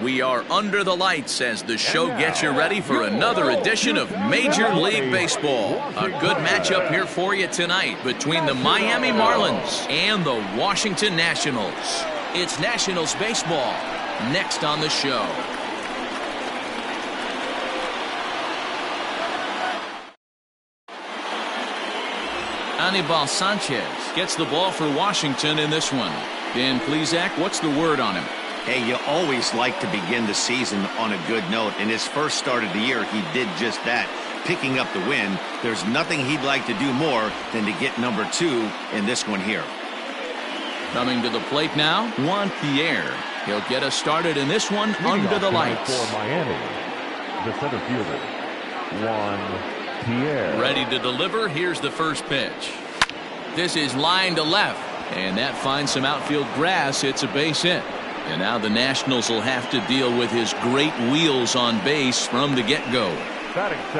We are under the lights as the show gets you ready for another edition of Major League Baseball. A good matchup here for you tonight between the Miami Marlins and the Washington Nationals. It's Nationals baseball next on the show. Anibal Sanchez gets the ball for Washington in this one. Dan Plesac, what's the word on him? Hey, you always like to begin the season on a good note. In his first start of the year, he did just that, picking up the win. There's nothing he'd like to do more than to get number 2 in this one here. Coming to the plate now, Juan Pierre. He'll get us started in this one under the lights. For Miami, the center fielder, Juan Pierre. Ready to deliver. Here's the first pitch. This is line to left, and that finds some outfield grass. It's a base hit. And now the Nationals will have to deal with his great wheels on base from the get-go.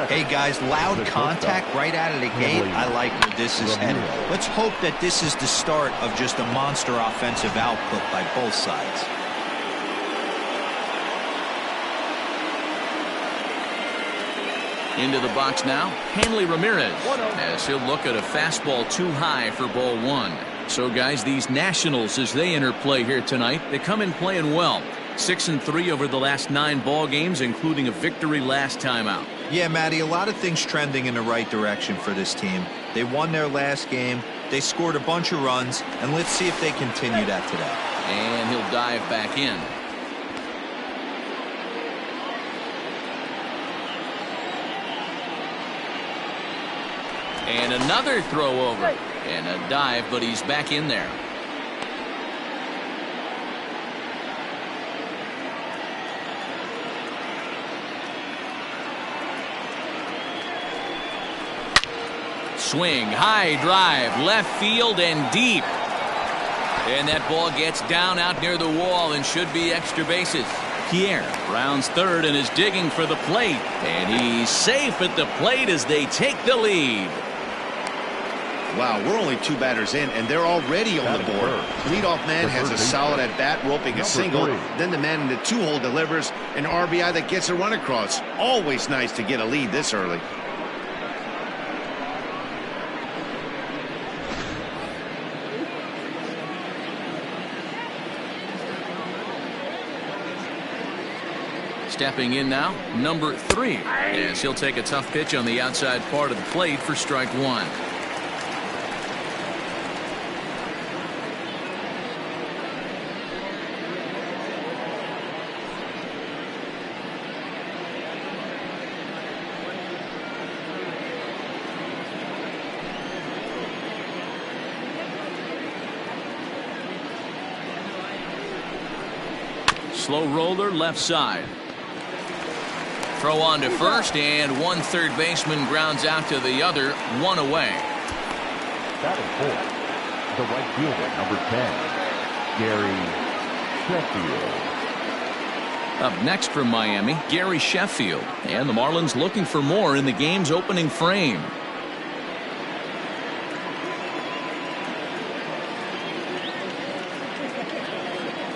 Hey guys, loud contact right out of the gate. I like where this is headed. Let's hope that this is the start of just a monster offensive output by both sides. Into the box now, Hanley Ramirez, as he'll look at a fastball too high for ball 1. So guys, these Nationals, as they interplay here tonight, they come in playing well. 6-3 over the last 9 ball games, including a victory last time out. Yeah, Matty, a lot of things trending in the right direction for this team. They won their last game, they scored a bunch of runs, and let's see if they continue that today. And he'll dive back in. And another throw over. And a dive, but he's back in there. Swing, high drive, left field and deep. And that ball gets down out near the wall and should be extra bases. Pierre rounds third and is digging for the plate. And he's safe at the plate as they take the lead. Wow, we're only 2 batters in, and they're already on the board. Leadoff man has a solid at-bat, roping a single. Then the man in the 2-hole delivers an RBI that gets a run across. Always nice to get a lead this early. Stepping in now, number 3, as he'll take a tough pitch on the outside part of the plate for strike 1. Slow roller left side. Throw on to first, and one third baseman grounds out to the other, 1 away. Batting fourth, the right fielder, number 10, Gary Sheffield. Up next from Miami, Gary Sheffield, and the Marlins looking for more in the game's opening frame.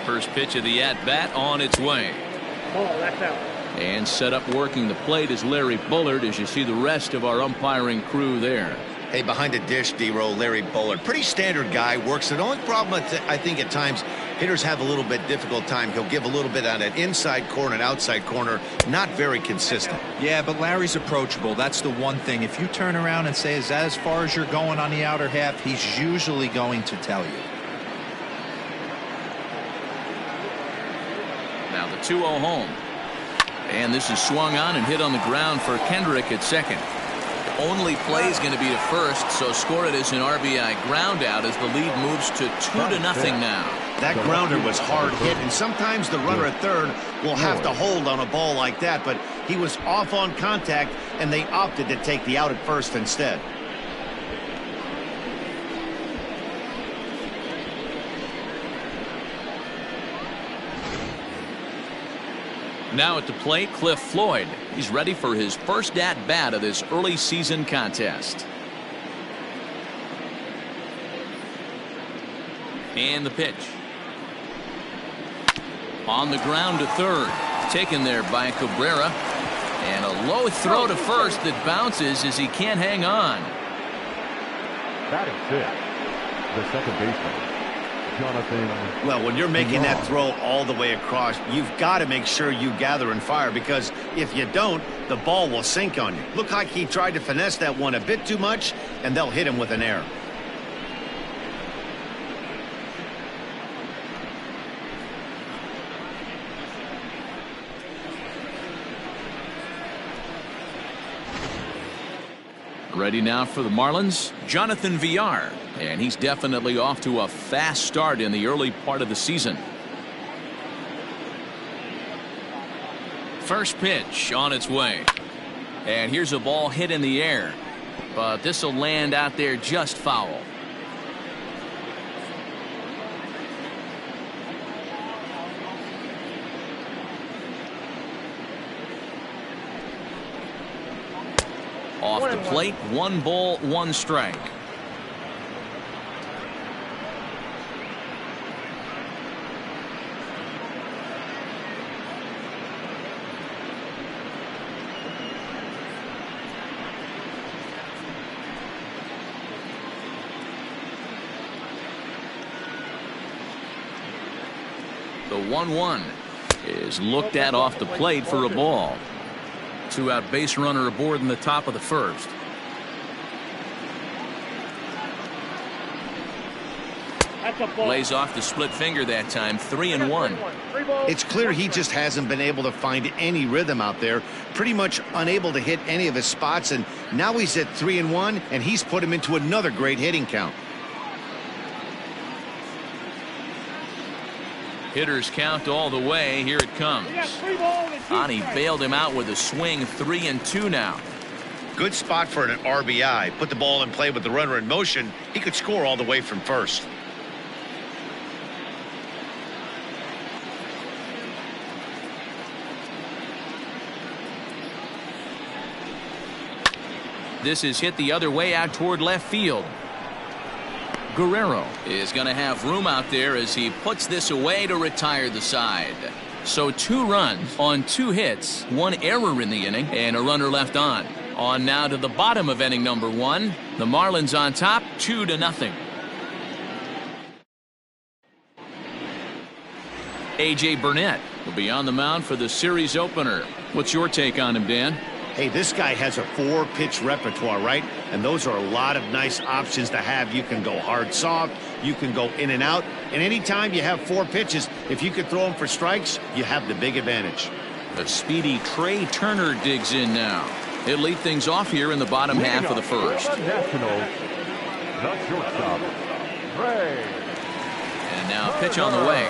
First pitch of the at-bat on its way. And set up working the plate is Larry Bullard, as you see the rest of our umpiring crew there. Hey, behind the dish, D-Row, Larry Bullard. Pretty standard guy, works. The only problem, I think at times, hitters have a little bit difficult time. He'll give a little bit on that inside corner and outside corner. Not very consistent. Yeah, but Larry's approachable. That's the one thing. If you turn around and say, is that as far as you're going on the outer half, he's usually going to tell you. Now the 2-0 home. And this is swung on and hit on the ground for Kendrick at second. Only play is going to be to first, so score it as an RBI ground out as the lead moves to 2-0 now. That grounder was hard hit, and sometimes the runner at third will have to hold on a ball like that, but he was off on contact, and they opted to take the out at first instead. Now at the plate, Cliff Floyd. He's ready for his first at-bat of this early season contest. And the pitch. On the ground to third. Taken there by Cabrera. And a low throw to first that bounces as he can't hang on. Batting fifth, the second baseman, Jonathan. Well, when you're making that throw all the way across, you've got to make sure you gather and fire, because if you don't, the ball will sink on you. Looked like he tried to finesse that one a bit too much, and they'll hit him with an error. Ready now for the Marlins, Jonathan Villar, and he's definitely off to a fast start in the early part of the season. First pitch on its way, and here's a ball hit in the air, but this will land out there just foul. Off the plate, 1 ball, 1 strike. The 1-1 is looked at off the plate for a ball. 2-out base runner aboard in the top of the first. Lays off the split finger that time. 3-1. It's clear he just hasn't been able to find any rhythm out there. Pretty much unable to hit any of his spots, and now he's at 3-1, and he's put him into another great hitting count. Hitters count all the way. Here it comes. Ani bailed him out with a swing. 3-2 now. Good spot for an RBI. Put the ball in play with the runner in motion. He could score all the way from first. This is hit the other way out toward left field. Guerrero is going to have room out there as he puts this away to retire the side. So 2 runs on 2 hits, 1 error in the inning, and a runner left on. On now to the bottom of inning number 1. The Marlins on top, 2-0. A.J. Burnett will be on the mound for the series opener. What's your take on him, Dan? Hey, this guy has a 4-pitch repertoire, right? And those are a lot of nice options to have. You can go hard, soft. You can go in and out. And anytime you have 4 pitches, if you could throw them for strikes, you have the big advantage. The speedy Trey Turner digs in now. He'll lead things off here in the bottom half of the first. The shortstop, Trey. And now pitch on the way.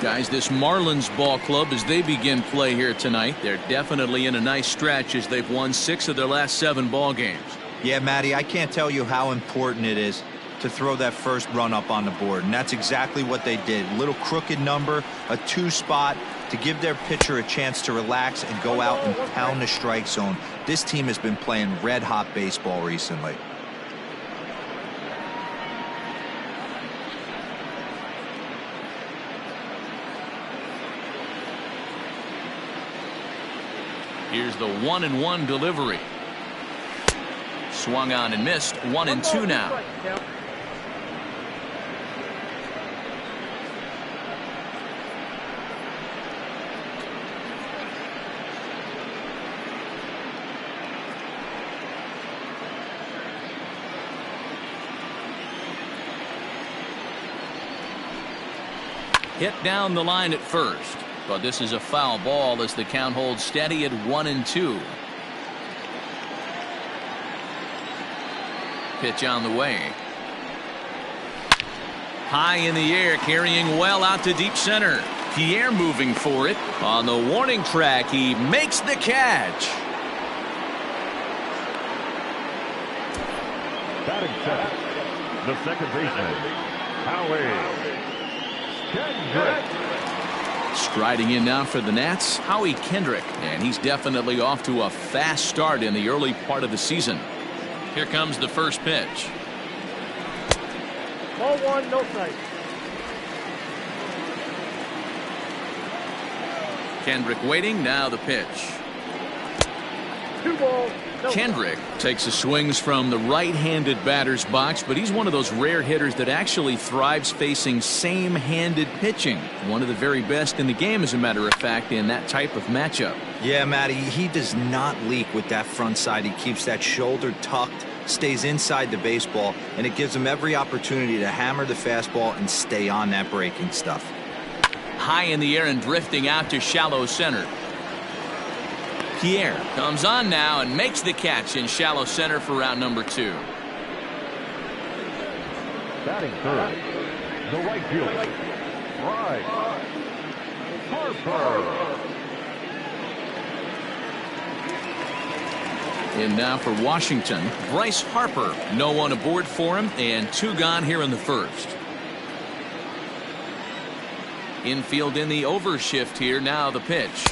Guys, this Marlins ball club, as they begin play here tonight, they're definitely in a nice stretch as they've won 6 of their last 7 ball games. Yeah, Matty, I can't tell you how important it is to throw that first run up on the board, and that's exactly what they did. Little crooked number, a 2 spot to give their pitcher a chance to relax and go out and pound the strike zone. This team has been playing red-hot baseball recently. Here's the 1-1 delivery. Swung on and missed. 1-2 now. Hit down the line at first. But this is a foul ball as the count holds steady at 1-2. Pitch on the way. High in the air, carrying well out to deep center. Pierre moving for it. On the warning track, he makes the catch. Batting second, the second baseman, Howie Kendrick. Striding in now for the Nats, Howie Kendrick, and he's definitely off to a fast start in the early part of the season. Here comes the first pitch. Ball 1, no strike. Kendrick waiting. Now the pitch. Kendrick takes the swings from the right-handed batter's box, but he's one of those rare hitters that actually thrives facing same-handed pitching. One of the very best in the game, as a matter of fact, in that type of matchup. Yeah, Matty, he does not leak with that front side. He keeps that shoulder tucked, stays inside the baseball, and it gives him every opportunity to hammer the fastball and stay on that breaking stuff. High in the air and drifting out to shallow center. Pierre comes on now and makes the catch in shallow center for round number 2. Batting third, the right fielder, Bryce Harper. And now for Washington, Bryce Harper. No one aboard for him, and 2 gone here in the first. Infield in the overshift here. Now the pitch.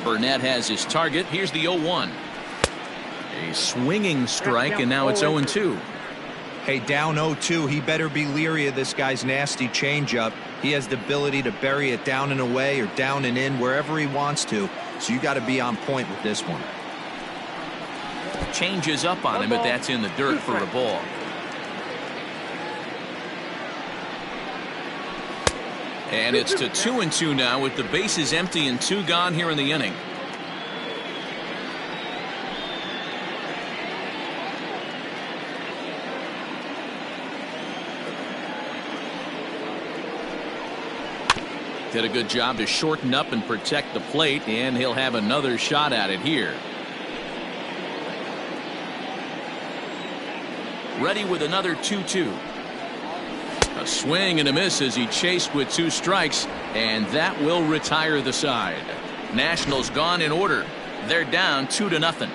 Burnett has his target. Here's the 0-1. A swinging strike, and now it's 0-2. Hey, down 0-2, he better be leery of this guy's nasty changeup. He has the ability to bury it down and away or down and in wherever he wants to, so you got to be on point with this one. Changes up on him, but that's in the dirt for a ball. And it's to 2-2 now with the bases empty and 2 gone here in the inning. Did a good job to shorten up and protect the plate, and he'll have another shot at it here. Ready with another 2-2. A swing and a miss as he chased with 2 strikes, and that will retire the side. Nationals gone in order. They're down 2-0.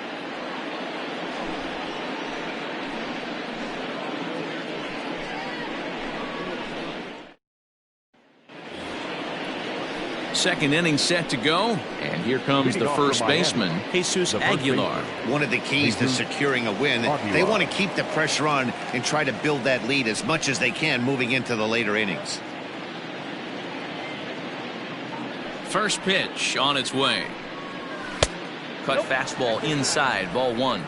Second inning set to go, and here comes the first baseman, Jesus Aguilar. One of the keys to securing a win, they want to keep the pressure on and try to build that lead as much as they can moving into the later innings. First pitch on its way. Cut fastball inside, ball 1.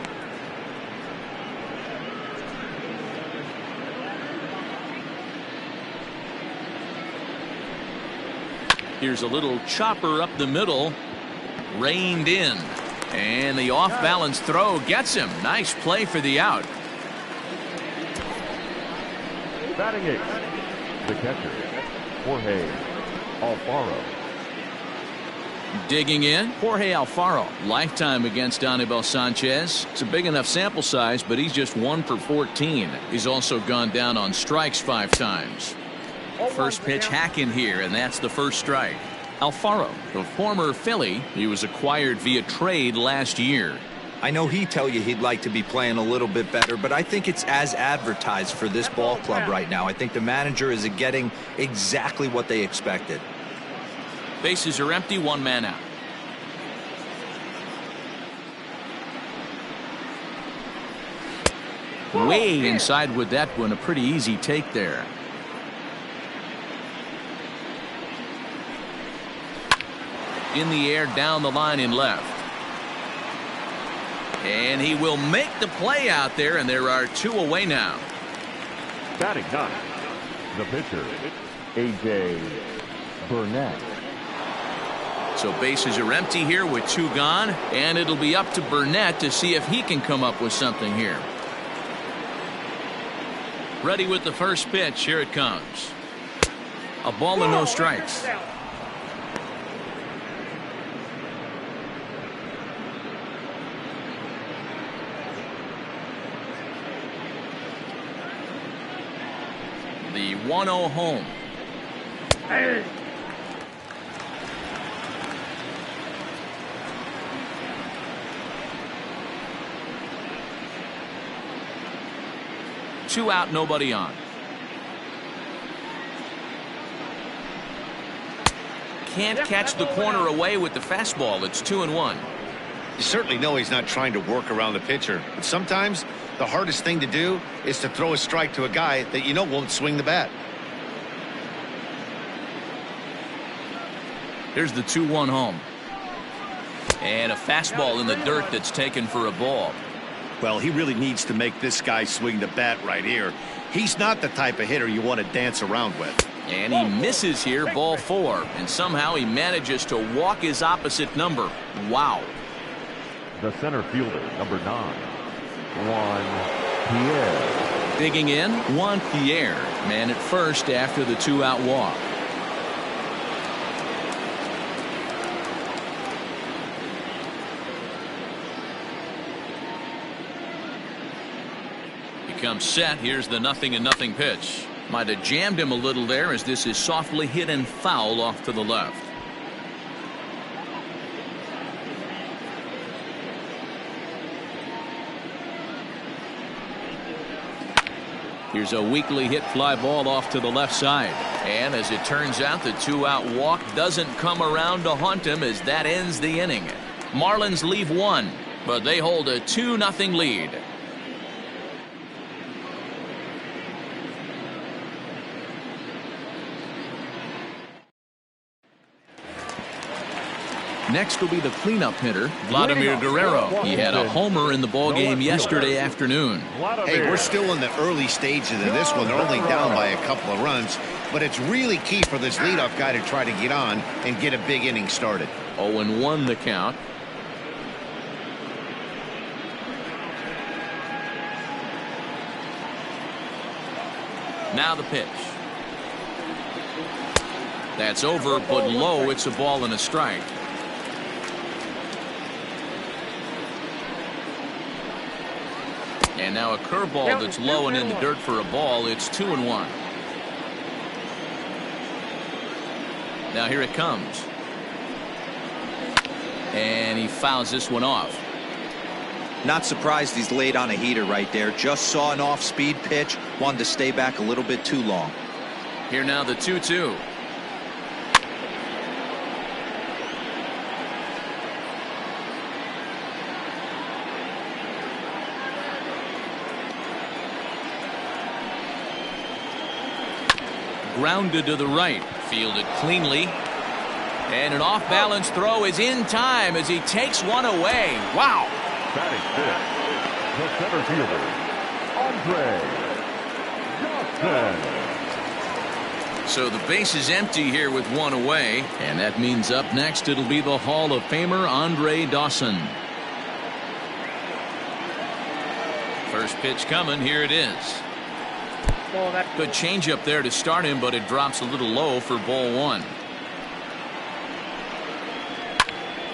Here's a little chopper up the middle, reined in, and the off-balance throw gets him. Nice play for the out. Batting 8th, the catcher, Jorge Alfaro. Digging in, Jorge Alfaro. Lifetime against Anibal Sanchez. It's a big enough sample size, but he's just 1 for 14. He's also gone down on strikes 5 times. First pitch hack in here, and that's the first strike. Alfaro, the former Philly, he was acquired via trade last year. I know he'd tell you he'd like to be playing a little bit better, but I think it's as advertised for this ball club right now. I think the manager is getting exactly what they expected. Bases are empty, 1 man out. Way inside with that one, a pretty easy take there. In the air, down the line in left. And he will make the play out there, and there are 2 away now. Batting 9th, the pitcher, A.J. Burnett. So bases are empty here with 2 gone, and it'll be up to Burnett to see if he can come up with something here. Ready with the first pitch. Here it comes. A ball and no strikes. The 1-0 home. Two out, nobody on. Can't catch the corner away with the fastball. It's 2-1. You certainly know he's not trying to work around the pitcher, but sometimes the hardest thing to do is to throw a strike to a guy that you know won't swing the bat. Here's the 2-1 home. And a fastball in the dirt that's taken for a ball. Well, he really needs to make this guy swing the bat right here. He's not the type of hitter you want to dance around with. And he misses here, ball 4. And somehow he manages to walk his opposite number. Wow. The center fielder, number 9, Juan Pierre. Digging in, Juan Pierre. Man at first after the 2-out walk. Comes set. Here's the 0-0 pitch. Might have jammed him a little there as this is softly hit and foul off to the left. Here's a weakly hit fly ball off to the left side. And as it turns out, the 2-out walk doesn't come around to haunt him as that ends the inning. Marlins leave 1, but they hold a 2-0 lead. Next will be the cleanup hitter, Vladimir Guerrero. He had a homer in the ballgame yesterday afternoon. Hey, we're still in the early stages of this one. They're only down by a couple of runs, but it's really key for this leadoff guy to try to get on and get a big inning started. 0-1 the count. Now the pitch. That's over, but low. It's a ball and a strike. And now a curveball that's low and in the dirt for a ball. It's 2-1. Now here it comes. And he fouls this one off. Not surprised he's laid on a heater right there. Just saw an off-speed pitch. Wanted to stay back a little bit too long. Here now the 2-2. Grounded to the right. Fielded cleanly. And an off-balance throw is in time as he takes one away. Wow. Batting fifth, the center fielder, Dawson. So the base is empty here with one away. And that means up next it'll be the Hall of Famer Dawson. First pitch coming. Here it is. Good changeup there to start him, but it drops a little low for ball 1.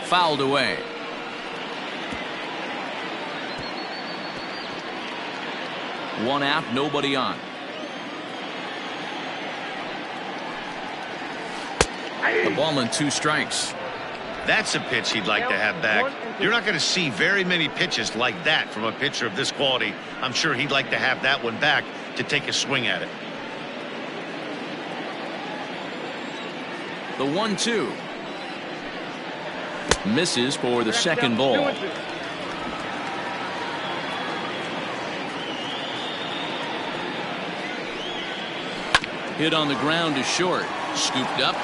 Fouled away. One out, nobody on. The ball and 2 strikes. That's a pitch he'd like to have back. You're not going to see very many pitches like that from a pitcher of this quality. I'm sure he'd like to have that one back to take a swing at it. The 1-2. Misses for the second ball. Hit on the ground is short. Scooped up.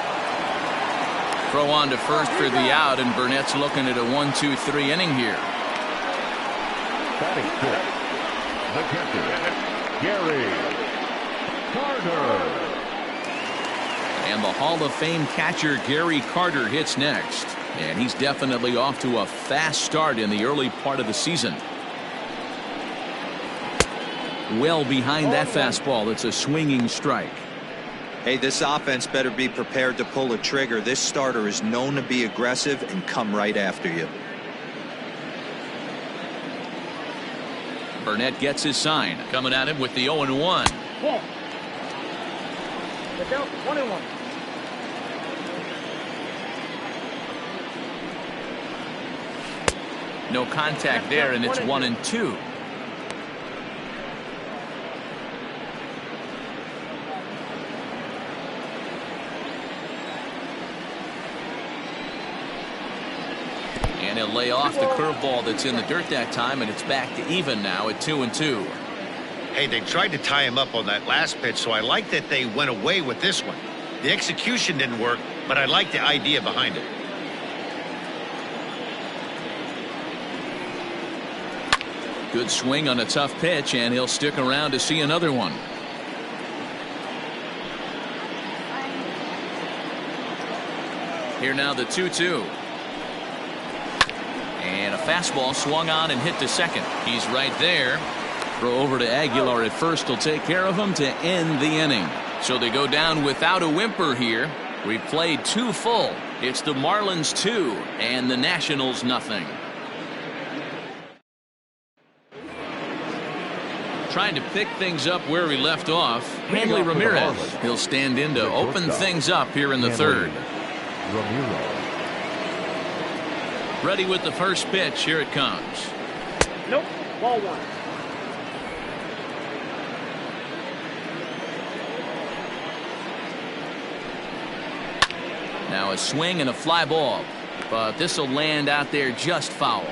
Throw on to first for the out, and Burnett's looking at a 1-2-3 inning here. Batting fifth, the catcher, Gary Carter. And the Hall of Fame catcher Gary Carter hits next. And he's definitely off to a fast start in the early part of the season. Well behind that fastball. It's a swinging strike. Hey, this offense better be prepared to pull a trigger. This starter is known to be aggressive and come right after you. Burnett gets his sign. Coming at him with the 0-1. 1-1. No contact there, and it's 1-2. And he'll lay off the curveball that's in the dirt that time, and it's back to even now at 2-2. Hey, they tried to tie him up on that last pitch, so I like that they went away with this one. The execution didn't work, but I like the idea behind it. Good swing on a tough pitch, and he'll stick around to see another one. Here now the 2-2. And a fastball swung on and hit to second. He's right there. Throw over to Aguilar at first will take care of him to end the inning. So they go down without a whimper here. We've played 2 full. It's the Marlins 2 and the Nationals nothing. Trying to pick things up where he left off. Hanley Ramirez. He'll stand in to open things up here in the third. Ready with the first pitch. Here it comes. Nope. Ball 1. Now a swing and a fly ball, but this will land out there just foul.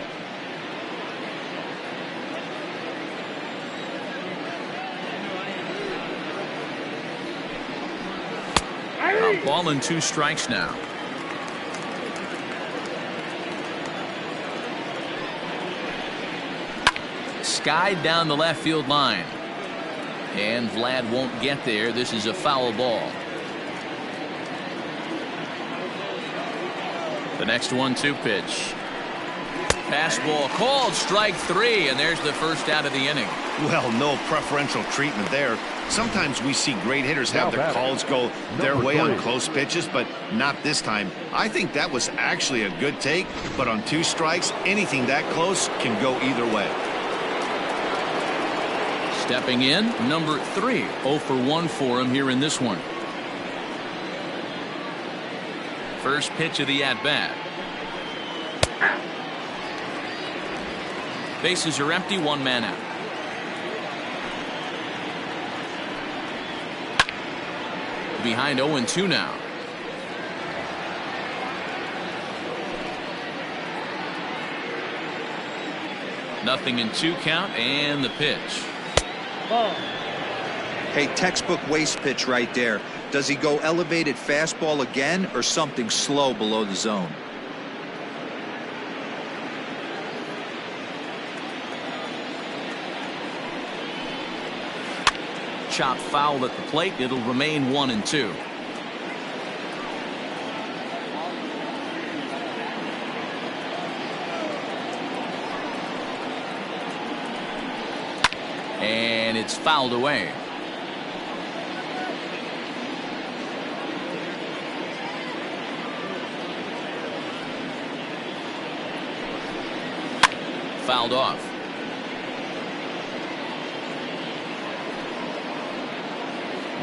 A ball and 2 strikes now. Skied down the left field line, and Vlad won't get there. This is a foul ball. The next 1-2 pitch. Fastball called, strike 3, and there's the first out of the inning. Well, no preferential treatment there. Sometimes we see great hitters have their calls go their way on close pitches, but not this time. I think that was actually a good take, but on 2 strikes, anything that close can go either way. Stepping in, number 3. 0 for 1 for him here in this one. First pitch of the at-bat. Bases are empty, 1 man out. Behind 0-2 now. Nothing in 2 count, and the pitch. Ball. Hey, textbook waste pitch right there. Does he go elevated fastball again or something slow below the zone? Chop foul at the plate. It'll remain 1-2. And it's fouled away. Fouled off.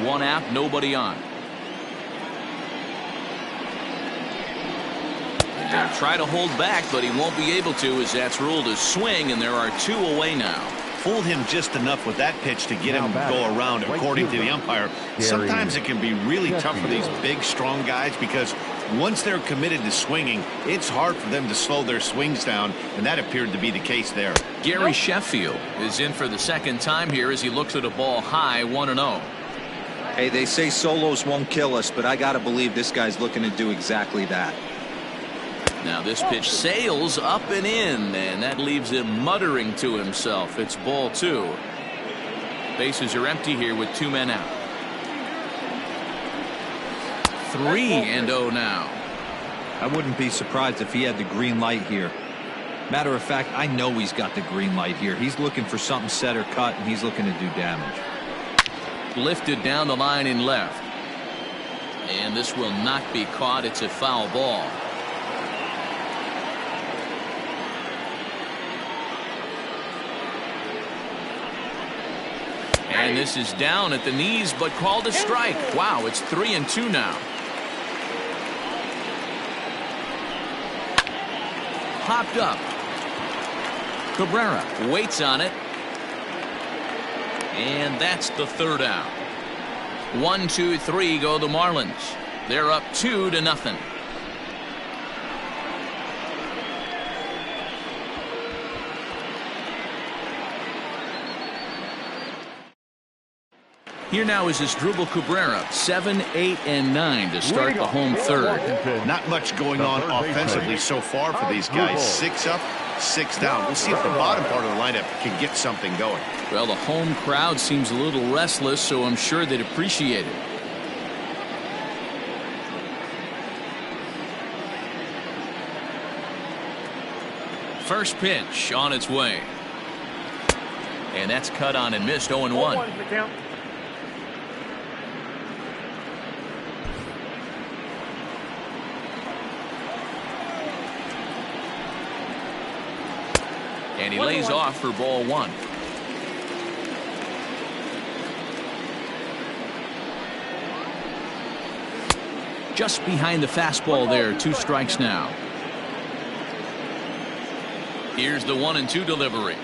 One out, nobody on. They'll try to hold back, but he won't be able to, as that's ruled a swing, and there are 2 away now. Fooled him just enough with that pitch to get him to go around, according to the umpire. Sometimes it can be really tough for these big, strong guys because once they're committed to swinging, it's hard for them to slow their swings down, and that appeared to be the case there. Gary Sheffield is in for the second time here as he looks at a ball high, 1-0. Hey, they say solos won't kill us, but I got to believe this guy's looking to do exactly that. Now this pitch sails up and in, and that leaves him muttering to himself. It's ball 2. Bases are empty here with 2 men out. 3-0 now. I wouldn't be surprised if he had the green light here. Matter of fact, I know he's got the green light here. He's looking for something set or cut, and he's looking to do damage. Lifted down the line in left. And this will not be caught. It's a foul ball. And this is down at the knees, but called a strike. Wow, it's 3-2 now. Popped up. Cabrera waits on it. And that's the 3rd out. 1, 2, 3 go the Marlins. They're up 2-0. Here now is Asdrubal Cabrera, 7, 8, and 9 to start the home third. Not much going on offensively so far for these guys. 6 up, 6 down. We'll see if the bottom part of the lineup can get something going. Well, the home crowd seems a little restless, so I'm sure they'd appreciate it. First pitch on its way. And that's cut on and missed. 0-1. And he lays off for ball 1. Just behind the fastball there. 2 strikes now. Here's the 1-2 delivery.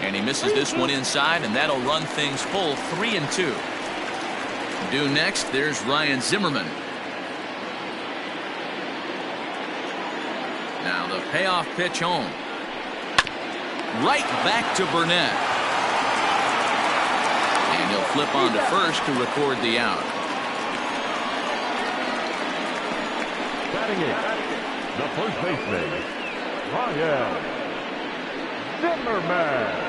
And he misses this one inside, and that'll run things full. 3-2. Due next, there's Ryan Zimmerman. Now the payoff pitch home. Right back to Burnett. And he'll flip on to first to record the out. Batting in, the first baseman, Ryan Zimmerman.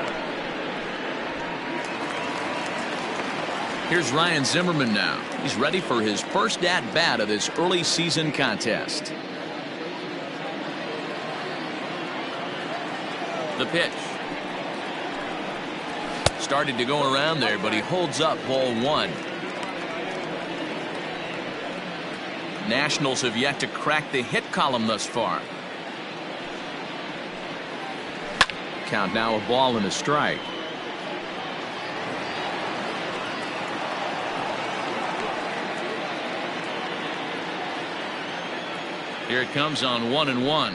Here's Ryan Zimmerman now. He's ready for his first at-bat of this early season contest. The pitch. Started to go around there, but he holds up ball 1. Nationals have yet to crack the hit column thus far. Count now, a ball and a strike. Here it comes on 1-1.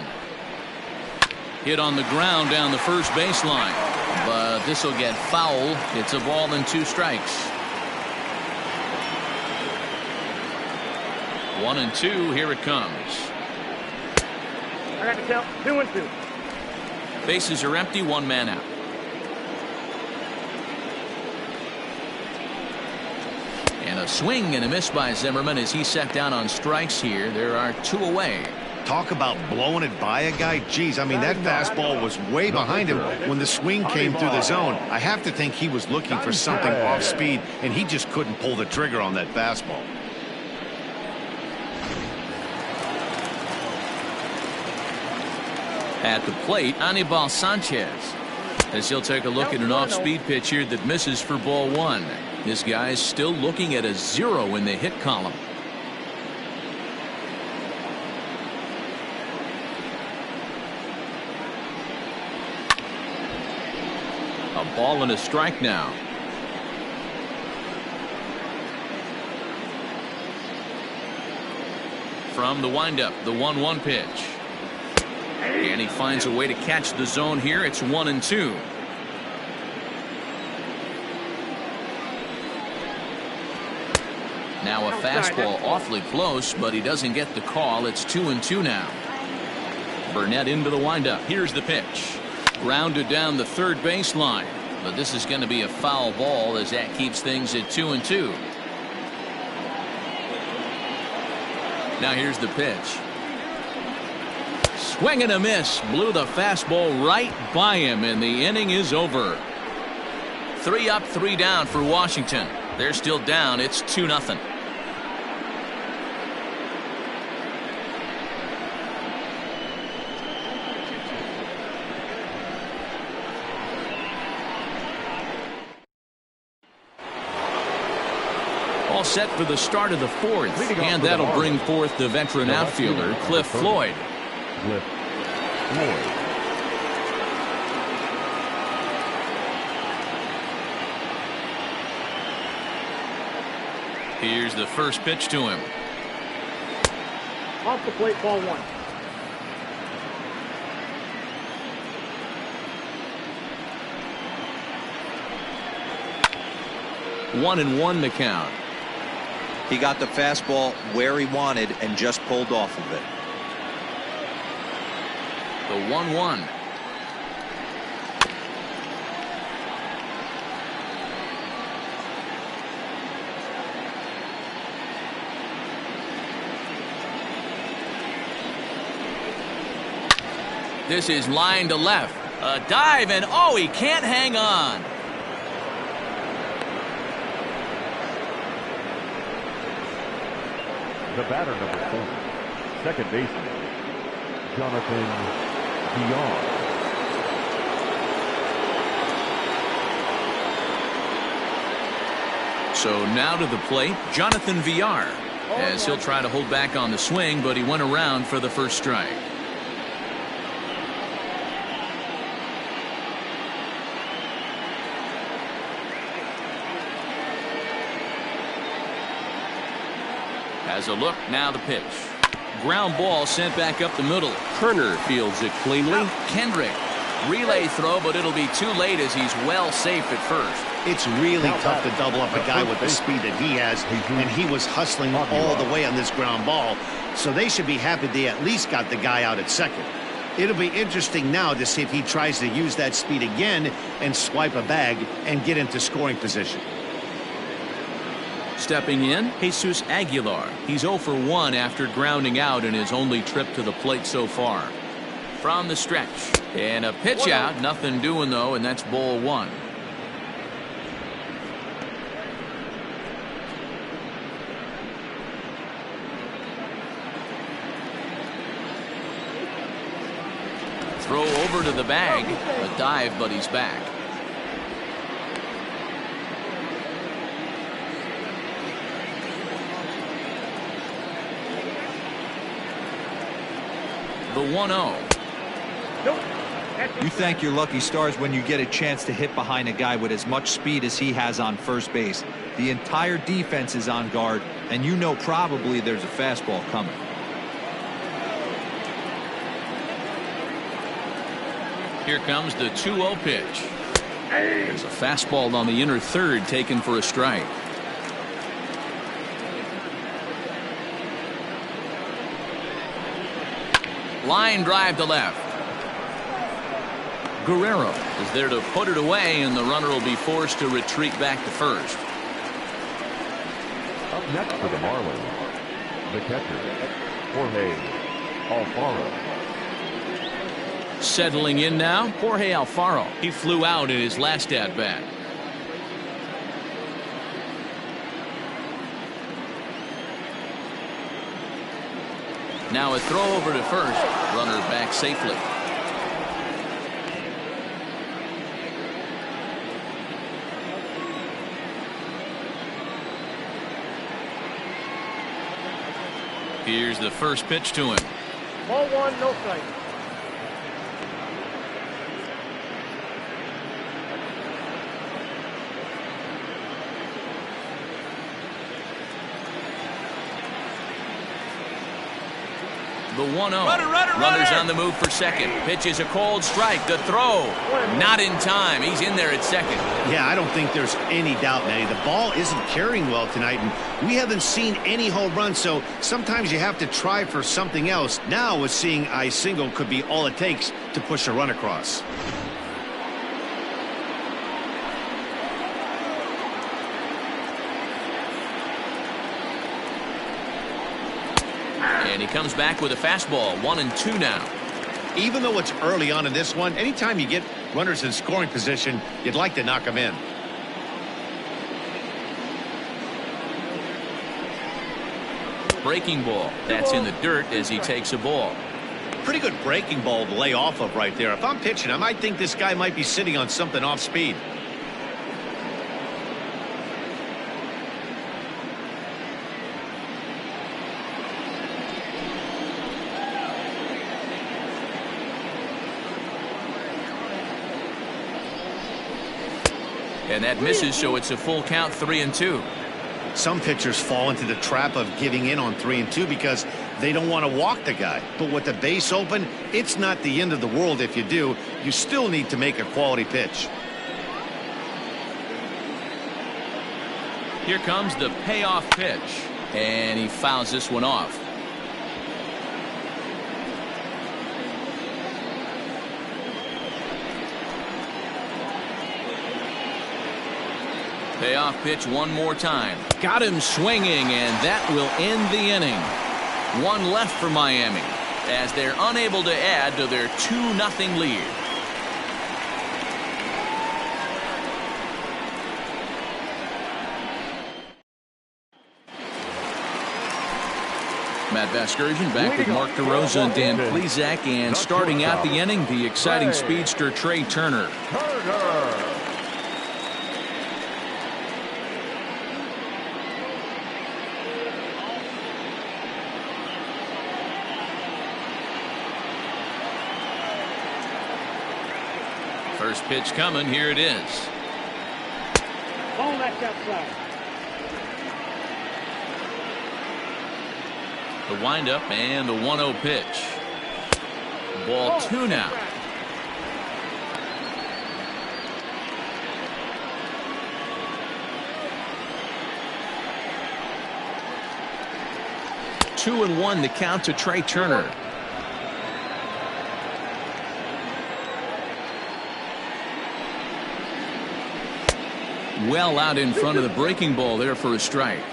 Hit on the ground down the first baseline, but this will get foul. It's a ball and 2 strikes. 1-2. Here it comes. I got to count. 2-2. Bases are empty. 1 man out. And a swing and a miss by Zimmerman as he's set down on strikes here. There are 2 away. Talk about blowing it by a guy. Geez, I mean, that fastball was way behind him when the swing came through the zone. I have to think he was looking for something off speed, and he just couldn't pull the trigger on that fastball. At the plate, Anibal Sanchez, as he'll take a look at an off-speed pitch here that misses for ball 1. This guy's still looking at a 0 in the hit column. A ball and a strike now. From the windup, the 1-1 pitch. And he finds a way to catch the zone here. It's 1-2. Now a fastball awfully close, but he doesn't get the call. It's 2-2 now. Burnett into the windup. Here's the pitch. Grounded down the third baseline, but this is going to be a foul ball as that keeps things at 2-2. Now here's the pitch. Swing and a miss. Blew the fastball right by him, and the inning is over. 3 up, 3 down for Washington. They're still down. It's 2-0. All set for the start of the 4th, and that'll bring forth the veteran outfielder, Cliff Floyd. Cliff Floyd. Here's the first pitch to him. Off the plate, ball 1. One and one the count. He got the fastball where he wanted and just pulled off of it. The 1-1. This is line to left. A dive, and oh, he can't hang on. The batter, number 4, second baseman, Jonathan Villar. So now to the plate, Jonathan Villar, as he'll try to hold back on the swing, but he went around for the first strike. Has a look, now the pitch. Ground ball sent back up the middle. Turner fields it cleanly. Kendrick, relay throw, but it'll be too late as he's well safe at first. It's really tough to double up a guy with the speed that he has, and he was hustling all the way on this ground ball, so they should be happy they at least got the guy out at second. It'll be interesting now to see if he tries to use that speed again and swipe a bag and get into scoring position. Stepping in, Jesus Aguilar. He's 0 for 1 after grounding out in his only trip to the plate so far. From the stretch. And a pitch out. Nothing doing, though, and that's ball 1. Throw over to the bag. A dive, but he's back. The 1-0. You thank your lucky stars when you get a chance to hit behind a guy with as much speed as he has on first base. The entire defense is on guard, and you know probably there's a fastball coming. Here comes the 2-0 pitch. There's a fastball on the inner third taken for a strike. Line drive to left. Guerrero is there to put it away, and the runner will be forced to retreat back to first. Up next for the Marlins, the catcher, Jorge Alfaro. Settling in now, Jorge Alfaro. He flew out in his last at-bat. Now a throw over to first. Runner back safely. Here's the first pitch to him. Ball 1, no strike. The 1-0. Runner's on the move for second. Pitch is a cold strike. The throw. Not in time. He's in there at second. Yeah, I don't think there's any doubt, Manny. The ball isn't carrying well tonight, and we haven't seen any home runs, so sometimes you have to try for something else. Now, with seeing I single could be all it takes to push a run across. And he comes back with a fastball. 1-2 now. Even though it's early on in this one, anytime you get runners in scoring position, you'd like to knock them in. Breaking ball. That's in the dirt as he takes a ball. Pretty good breaking ball to lay off of right there. If I'm pitching, I might think this guy might be sitting on something off speed. And that misses, so it's a full count. 3-2. Some pitchers fall into the trap of giving in on 3-2 because they don't want to walk the guy. But with the base open, it's not the end of the world if you do. You still need to make a quality pitch. Here comes the payoff pitch. And he fouls this one off. Payoff pitch one more time. Got him swinging, and that will end the inning. One left for Miami as they're unable to add to their 2-0 lead. Matt Vasgersian back with Mark DeRosa and Dan Plesac, and starting out the inning, the exciting speedster Trey Turner. First pitch coming. Here it is. Ball left outside. The windup and the 1-0 pitch. Ball 2 now. Two and one the count to Trey Turner. Well out in front of the breaking ball there for a strike.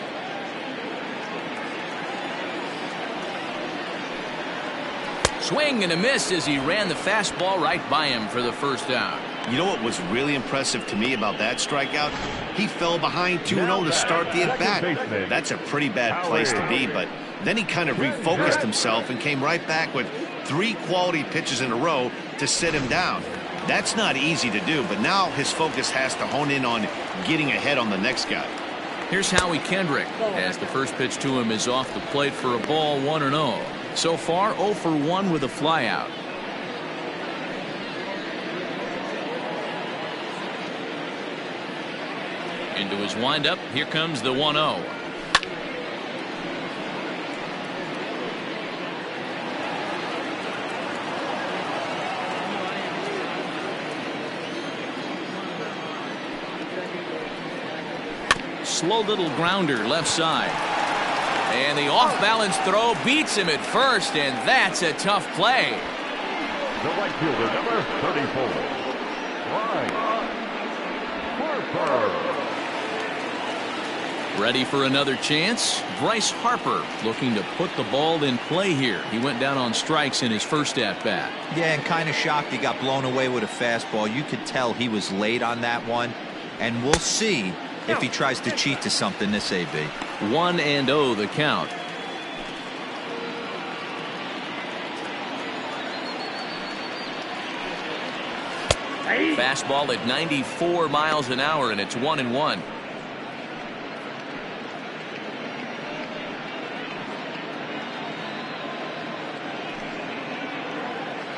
Swing and a miss as he ran the fastball right by him for the first out. You know what was really impressive to me about that strikeout? He fell behind 2-0 to start the at-bat. That's a pretty bad place to be, but then he kind of refocused himself and came right back with 3 quality pitches in a row to sit him down. That's not easy to do, but now his focus has to hone in on getting ahead on the next guy. Here's Howie Kendrick as the first pitch to him is off the plate for a ball, 1-0. So far 0 for 1 with a flyout. Into his windup. Here comes the 1-0. Slow little grounder left side. And the off-balance throw beats him at first, and that's a tough play. The right fielder, number 34, Bryce Harper. Ready for another chance? Bryce Harper looking to put the ball in play here. He went down on strikes in his first at-bat. Yeah, and kind of shocked he got blown away with a fastball. You could tell he was late on that one, and we'll see if he tries to cheat to something this AB. 1-0 the count. Fastball at 94 miles an hour, and it's 1-1.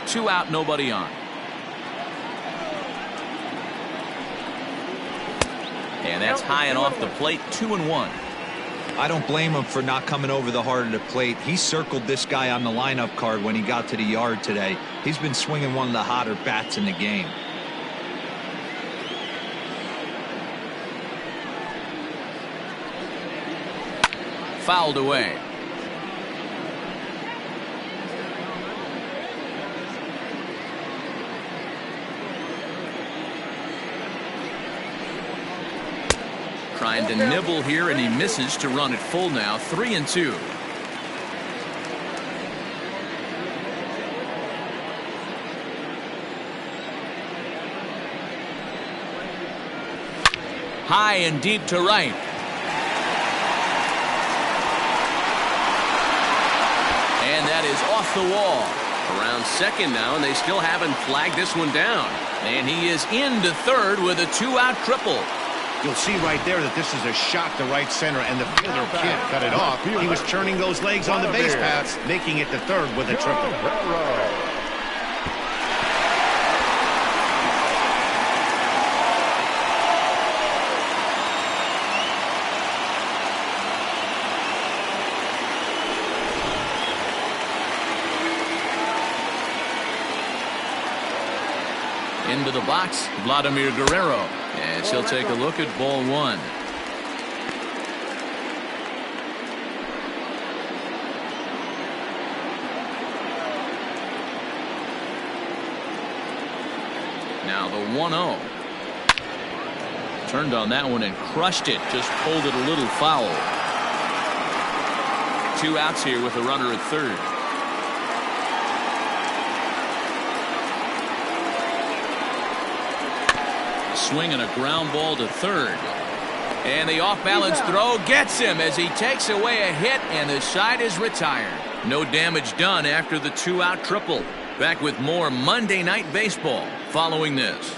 Two out, nobody on. And that's high and off the plate. 2-1. I don't blame him for not coming over the heart of the plate. He circled this guy on the lineup card when he got to the yard today. He's been swinging one of the hotter bats in the game. Fouled away. Trying to nibble here, and he misses to run it full now. 3-2. High and deep to right. And that is off the wall. Around second now, and they still haven't flagged this one down. And he is into third with a 2-out triple. You'll see right there that this is a shot to right center, and the fielder can't cut it off. He was turning those legs on the base paths, making it to third with a triple. Into the box, Vladimir Guerrero, as he'll take a look at ball 1. Now the 1-0. Turned on that one and crushed it. Just pulled it a little foul. 2 outs here with a runner at third. Swing and a ground ball to third. And the off-balance throw gets him as he takes away a hit, and the side is retired. No damage done after the 2-out triple. Back with more Monday Night Baseball following this.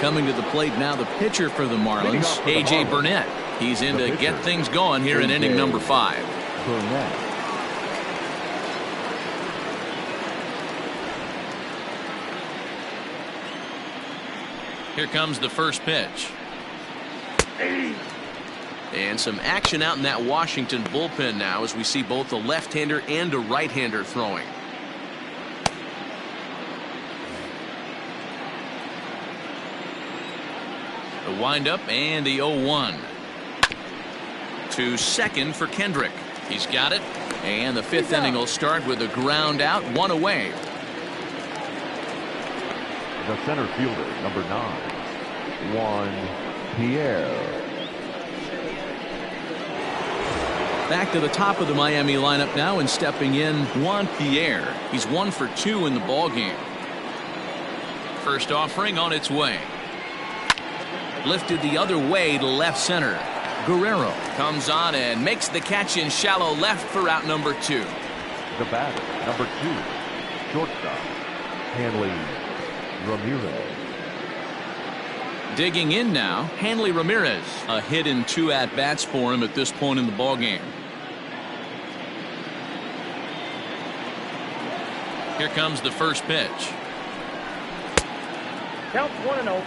Coming to the plate now, the pitcher for the Marlins, A.J. Burnett. He's in to get things going here in inning number 5. Burnett. Here comes the first pitch. And some action out in that Washington bullpen now as we see both a left-hander and a right-hander throwing. The windup and the 0-1. To second for Kendrick. He's got it. And the 5th inning will start with a ground out, 1 away. The center fielder, number 9, Juan Pierre. Back to the top of the Miami lineup now, and stepping in, Juan Pierre. He's 1 for 2 in the ballgame. First offering on its way. Lifted the other way to left center. Guerrero comes on and makes the catch in shallow left for out number 2. The batter, number 2, shortstop, Hanley Ramirez. Digging in now, Hanley Ramirez. A hit in 2 at-bats for him at this point in the ballgame. Here comes the first pitch. Count 1-0.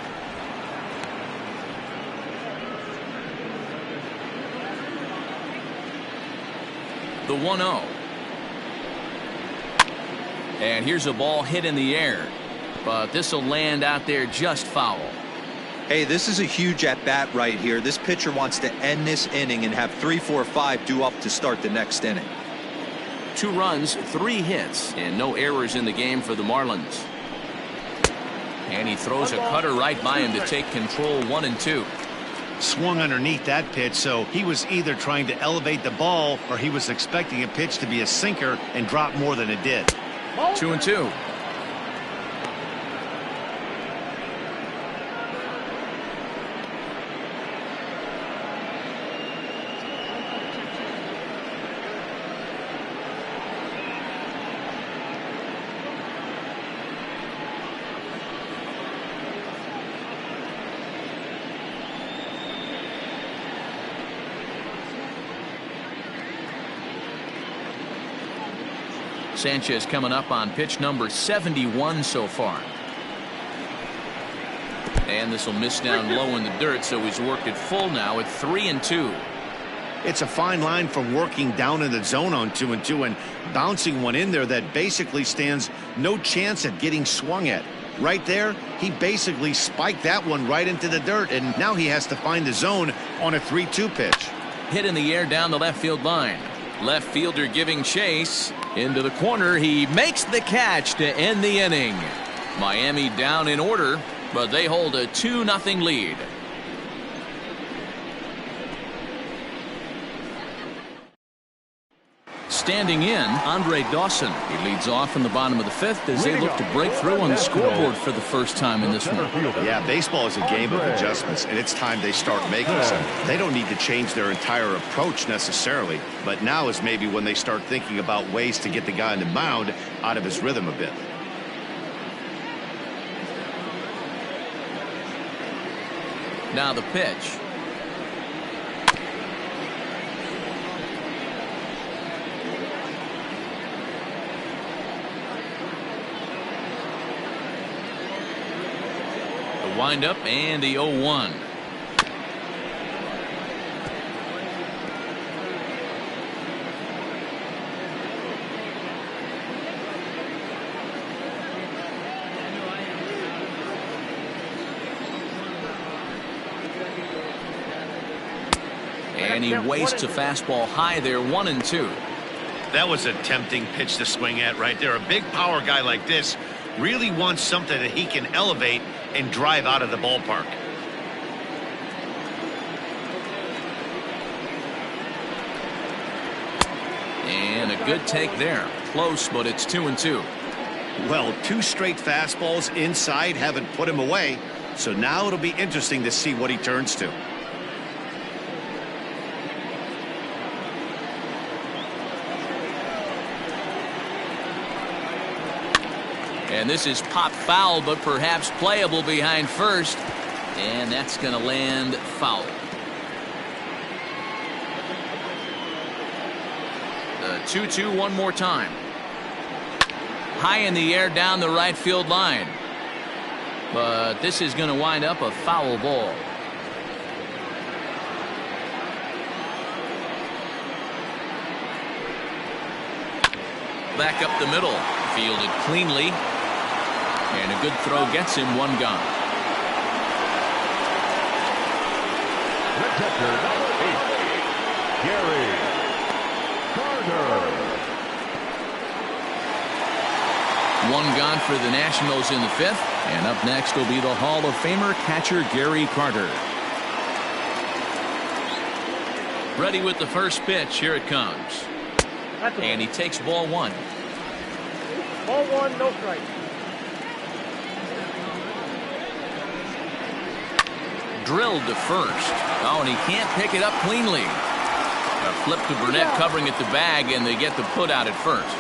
The 1-0. And here's a ball hit in the air, but this will land out there just foul. Hey, this is a huge at-bat right here. This pitcher wants to end this inning and have 3, 4, 5 due up to start the next inning. 2 runs, 3 hits, and no errors in the game for the Marlins. And he throws a cutter right by him to take control, 1-2. Swung underneath that pitch, so he was either trying to elevate the ball or he was expecting a pitch to be a sinker and drop more than it did. 2-2. Sanchez coming up on pitch number 71 so far. And this will miss down low in the dirt, so he's worked it full now at 3-2. It's a fine line from working down in the zone on 2-2 and bouncing one in there that basically stands no chance at getting swung at. Right there, he basically spiked that one right into the dirt, and now he has to find the zone on a 3-2 pitch. Hit in the air down the left field line. Left fielder giving chase. Into the corner, he makes the catch to end the inning. Miami down in order, but they hold a 2-0 lead. Standing in, Andre Dawson. He leads off in the bottom of the 5th as they look to break through on the scoreboard for the first time in this one. Yeah, baseball is a game of adjustments, and it's time they start making some. They don't need to change their entire approach necessarily, but now is maybe when they start thinking about ways to get the guy on the mound out of his rhythm a bit. Now the pitch. Windup and the 0-1. And he wastes a fastball high there, 1-2. That was a tempting pitch to swing at right there. A big power guy like this really wants something that he can elevate and drive out of the ballpark. And a good take there. Close, but it's 2-2. Well, 2 straight fastballs inside haven't put him away. So now it'll be interesting to see what he turns to. And this is pop foul, but perhaps playable behind first. And that's going to land foul. The 2-2 one more time. High in the air down the right field line. But this is going to wind up a foul ball. Back up the middle. Fielded cleanly. And a good throw gets him one gone. The catcher, number 8, Gary Carter. One gone for the Nationals in the 5th. And up next will be the Hall of Famer catcher Gary Carter. Ready with the first pitch. Here it comes. And he takes ball 1. Ball 1, no strike. Drilled to first. Oh, and he can't pick it up cleanly. A flip to Burnett covering at the bag, and they get the put out at first.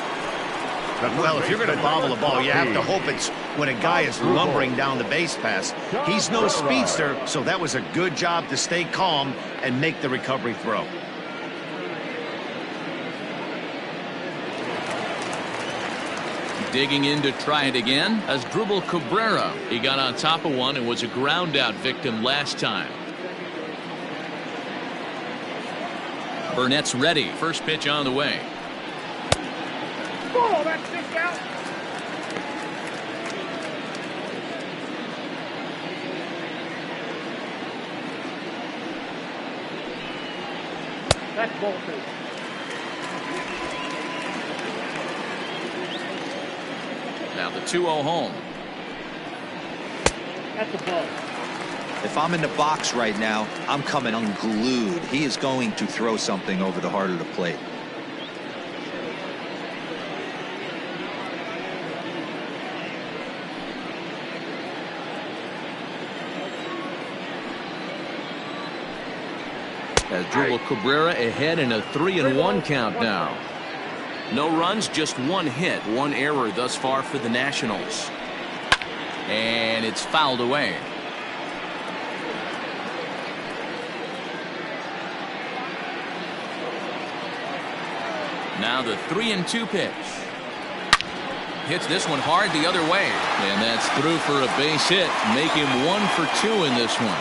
Well, if you're going to bobble a ball, you have to hope it's when a guy is lumbering down the base pass. He's no speedster, so that was a good job to stay calm and make the recovery throw. Digging in to try it again as Vladimir Guerrero. He got on top of one and was a ground out victim last time. Burnett's ready. First pitch on the way. Oh, that's 6 out. That's ball 2. Now the 2-0 home. That's a ball. If I'm in the box right now, I'm coming unglued. He is going to throw something over the heart of the plate. As Vladimir Guerrero ahead in a 3-1 count now. No runs, just 1 hit, 1 error thus far for the Nationals. And it's fouled away. Now the 3-2 pitch. Hits this one hard the other way. And that's through for a base hit. Make him 1 for 2 in this one.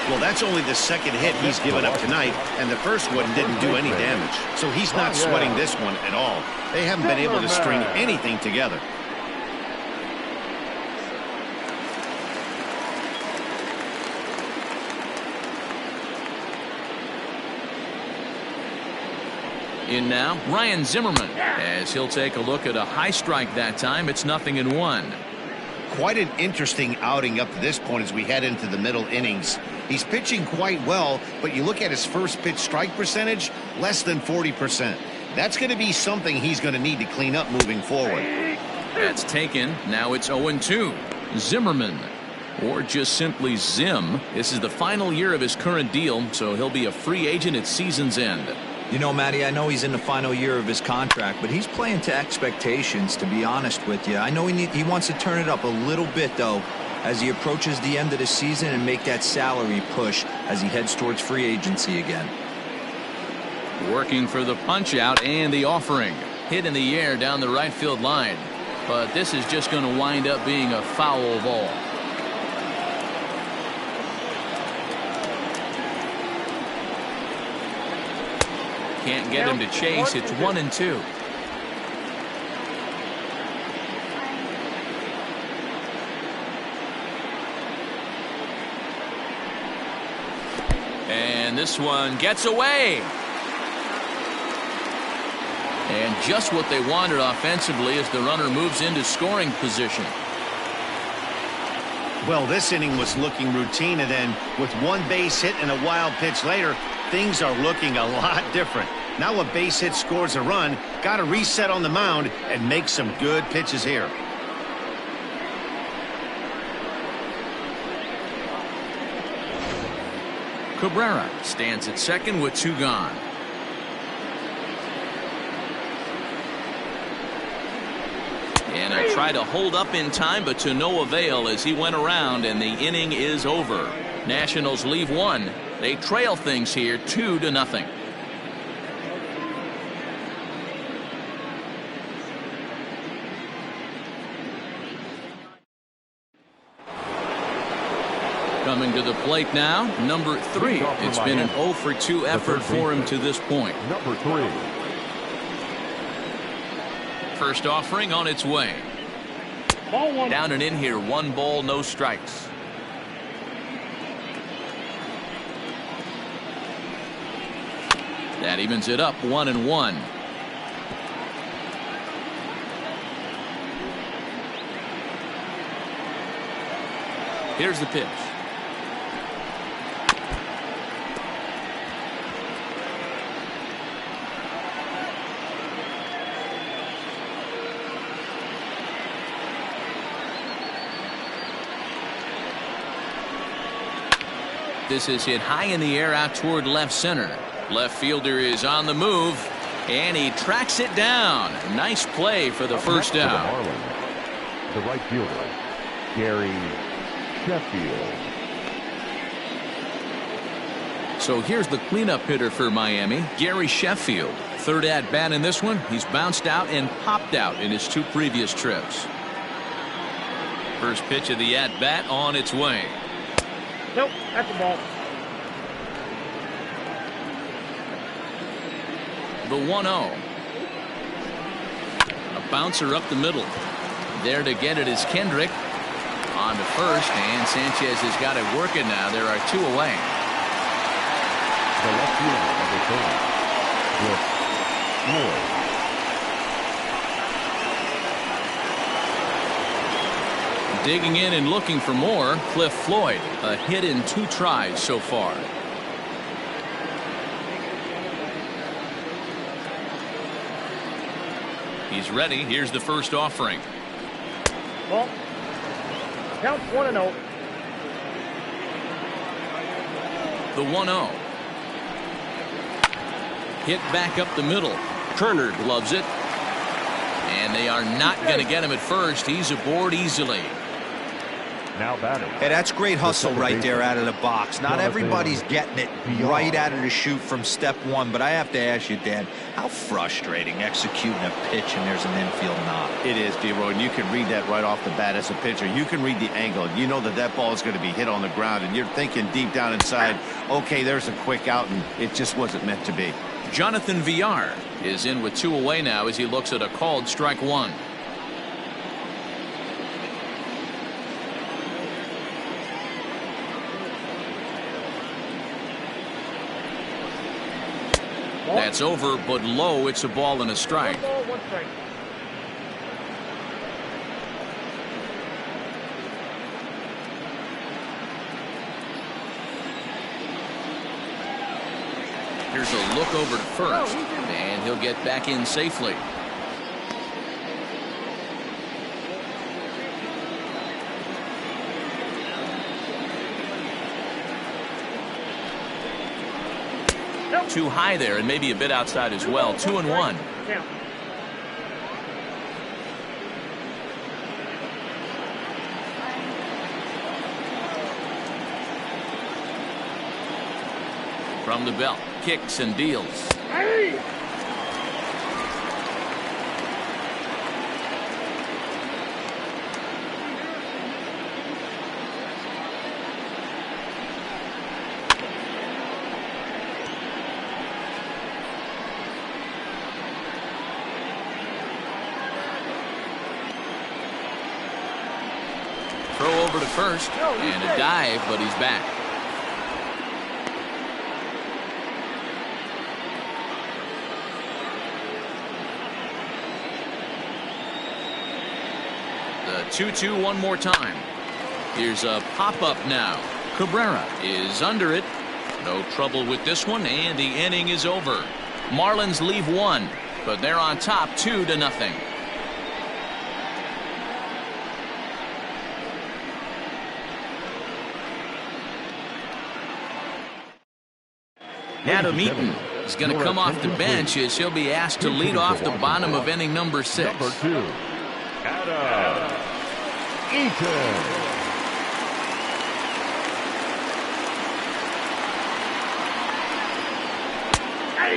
Well, that's only the second hit he's given up tonight, and the first one didn't do any damage. So he's not sweating this one at all. They haven't been able to string anything together. In now, Ryan Zimmerman, as he'll take a look at a high strike that time. It's 0-1. Quite an interesting outing up to this point as we head into the middle innings. He's pitching quite well, but you look at his first pitch strike percentage, less than 40%. That's going to be something he's going to need to clean up moving forward. That's taken. Now it's 0-2. Zimmerman, or just simply Zim. This is the final year of his current deal, so he'll be a free agent at season's end. You know, Matty, I know he's in the final year of his contract, but he's playing to expectations, to be honest with you. I know he wants to turn it up a little bit, though, as he approaches the end of the season and make that salary push as he heads towards free agency again. Working for the punch out and the offering. Hit in the air down the right field line. But this is just going to wind up being a foul ball. Can't get him to chase. It's 1-2. And this one gets away. And just what they wanted offensively as the runner moves into scoring position. Well, this inning was looking routine, and then with one base hit and a wild pitch later, things are looking a lot different. Now a base hit scores a run, got to reset on the mound and make some good pitches here. Cabrera stands at second with 2 gone. And he'll try to hold up in time, but to no avail as he went around and the inning is over. Nationals leave 1. They trail things here 2-0. Coming to the plate now, number 3. It's been an 0 for 2 effort for him to this point. Number 3. First offering on its way. Ball 1. Down and in here, 1 ball, no strikes. That evens it up 1-1. Here's the pitch. This is hit high in the air out toward left center. Left fielder is on the move, and he tracks it down. Nice play for the first down. The right fielder, Gary Sheffield. So here's the cleanup hitter for Miami, Gary Sheffield. Third at bat in this one. He's bounced out and popped out in his 2 previous trips. First pitch of the at bat on its way. Nope, that's the ball. The 1-0. A bouncer up the middle. There to get it is Kendrick. On to first, and Sanchez has got it working now. There are 2 away. The left fielder, number 30, Floyd. Digging in and looking for more, Cliff Floyd. A hit in 2 tries so far. He's ready. Here's the first offering. Ball. Count 1-0. The 1-0. Hit back up the middle. Turner gloves it. And they are not going to get him at first. He's aboard easily. Now batting. Hey, that's great hustle right there out of the box. Not everybody's getting it right out of the chute from step 1, but I have to ask you, Dan, how frustrating executing a pitch and there's an infield knock. It is, D-Roy, and you can read that right off the bat as a pitcher. You can read the angle. You know that that ball is going to be hit on the ground, and you're thinking deep down inside, okay, there's a quick out, and it just wasn't meant to be. Jonathan Villar is in with 2 away now as he looks at a called strike 1. That's over, but low. It's a ball and a strike. 1 ball, 1 strike. Here's a look over to first, and he'll get back in safely. Too high there, and maybe a bit outside as well. 2-1. Count. From the belt, kicks and deals. Hey! Throw over to first, and a dive, but he's back. 2-2 one more time. Here's a pop-up now. Cabrera is under it. No trouble with this one, and the inning is over. Marlins leave one, but they're on top 2-0. Adam Eaton is going to come off the bench as he'll be asked to lead off the bottom of inning number 6. Number 2, Adam Eaton.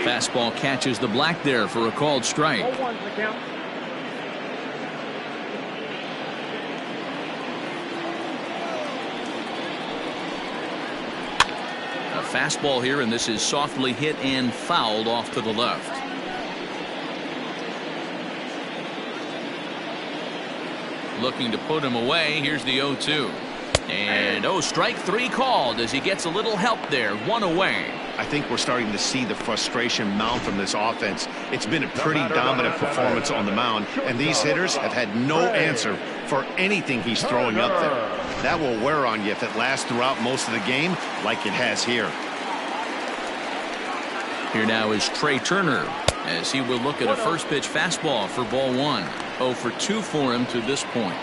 Fastball catches the black there for a called strike. 0-1's the count. A fastball here, and this is softly hit and fouled off to the left. Looking to put him away. Here's the 0-2. And strike 3 called as he gets a little help there. 1 away. I think we're starting to see the frustration mount from this offense. It's been a pretty dominant performance on the mound, and these hitters have had no answer for anything he's throwing up there. That will wear on you if it lasts throughout most of the game like it has here. Here now is Trey Turner as he will look at a first pitch fastball for ball 1. 0 for 2 for him to this point.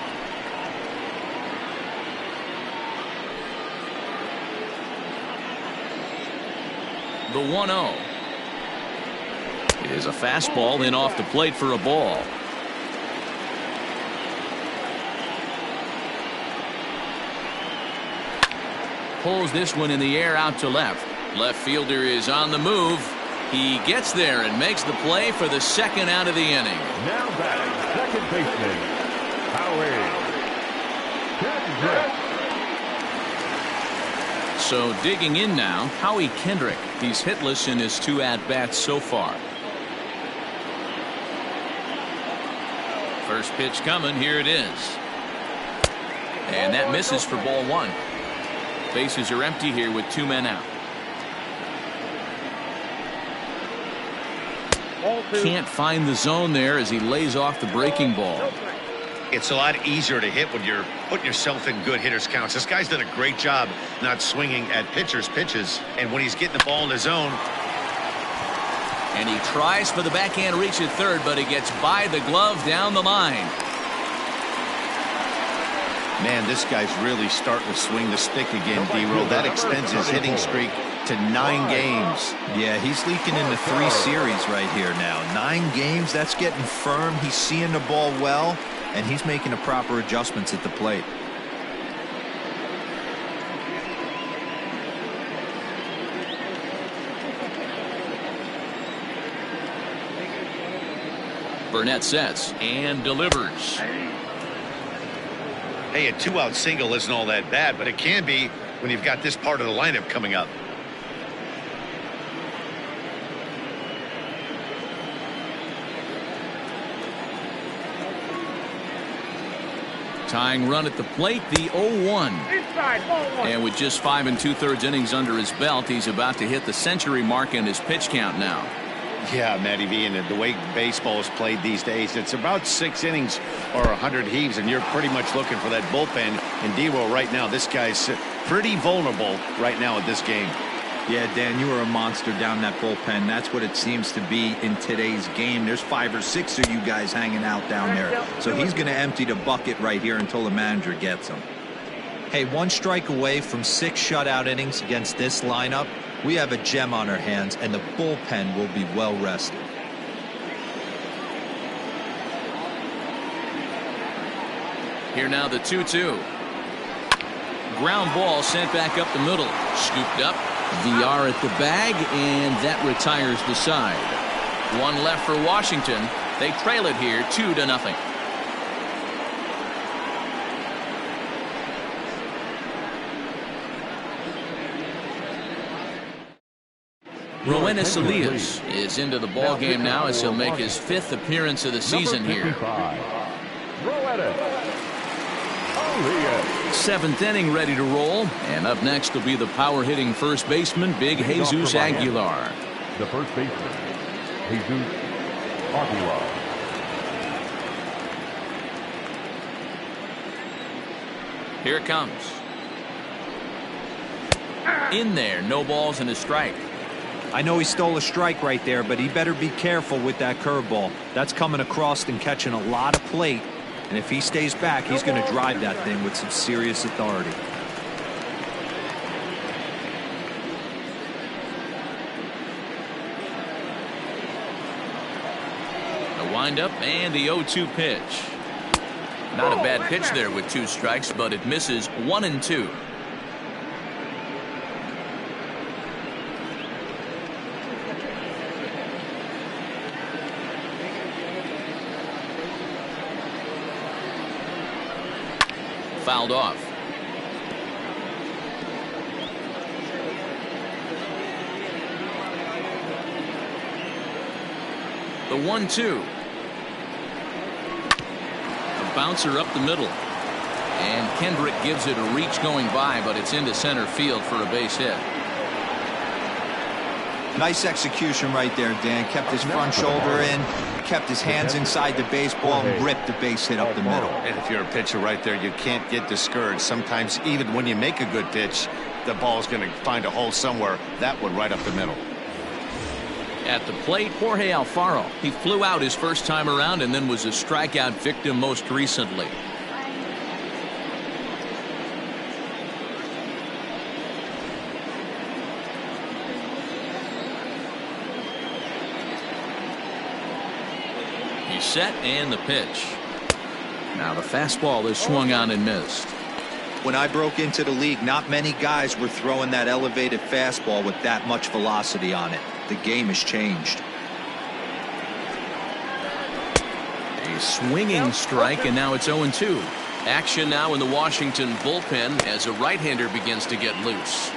The 1-0 is a fastball in off the plate for a ball. Pulls this one in the air out to left. Left fielder is on the move. He gets there and makes the play for the second out of the inning. Now batting, second baseman, Howie. So digging in now, Howie Kendrick. He's hitless in his 2 at-bats so far. First pitch coming. Here it is. And that misses for ball 1. Bases are empty here with 2 men out. Can't find the zone there as he lays off the breaking ball. It's a lot easier to hit when you're putting yourself in good hitters counts. This guy's done a great job not swinging at pitchers' pitches, and when he's getting the ball in the zone. And he tries for the backhand reach at third, but he gets by the glove down the line. Man, this guy's really starting to swing the stick again, D-Roll. That extends his hitting streak to 9 games. Yeah, he's leaking into 3 series right here now. 9 games, that's getting firm. He's seeing the ball well, and he's making the proper adjustments at the plate. Burnett sets and delivers. Hey, a 2-out single isn't all that bad, but it can be when you've got this part of the lineup coming up. Tying run at the plate, the 0-1. Inside, ball 1. And with just 5 2/3 innings under his belt, he's about to hit the century mark in his pitch count now. Yeah, Matty V, and the way baseball is played these days, it's about 6 innings or 100 heaves, and you're pretty much looking for that bullpen. And D-Roll right now, this guy's pretty vulnerable right now at this game. Yeah, Dan, you were a monster down that bullpen. That's what it seems to be in today's game. There's 5 or 6 of you guys hanging out down there. So he's going to empty the bucket right here until the manager gets him. Hey, 1 strike away from 6 shutout innings against this lineup. We have a gem on our hands, and the bullpen will be well rested. Here now the 2-2. Ground ball sent back up the middle. Scooped up. VR at the bag, and that retires the side. 1 left for Washington. They trail it here 2-0. Roenis Elias is into the ball game now as he'll make his 5th appearance of the season here. 7th inning ready to roll, and up next will be the power hitting first baseman, Big Jesus Aguilar. The first baseman, Jesus Aguilar. Here it comes. In there, no balls and a strike. I know he stole a strike right there, but he better be careful with that curveball. That's coming across and catching a lot of plate. And if he stays back, he's going to drive that thing with some serious authority. The windup and the 0-2 pitch. Not a bad pitch there with 2 strikes, but it misses 1-2. Fouled off. The 1-2. A bouncer up the middle. And Kendrick gives it a reach going by, but it's into center field for a base hit. Nice execution right there, Dan. Kept his front shoulder in, kept his hands inside the baseball, and ripped the base hit up the middle. And if you're a pitcher right there, you can't get discouraged. Sometimes even when you make a good pitch, the ball's going to find a hole somewhere. That one right up the middle. At the plate, Jorge Alfaro. He flew out his first time around and then was a strikeout victim most recently. He's set and the pitch. Now the fastball is swung on and missed. When I broke into the league, not many guys were throwing that elevated fastball with that much velocity on it. The game has changed. A swinging strike, and now it's 0-2. Action now in the Washington bullpen as a right-hander begins to get loose.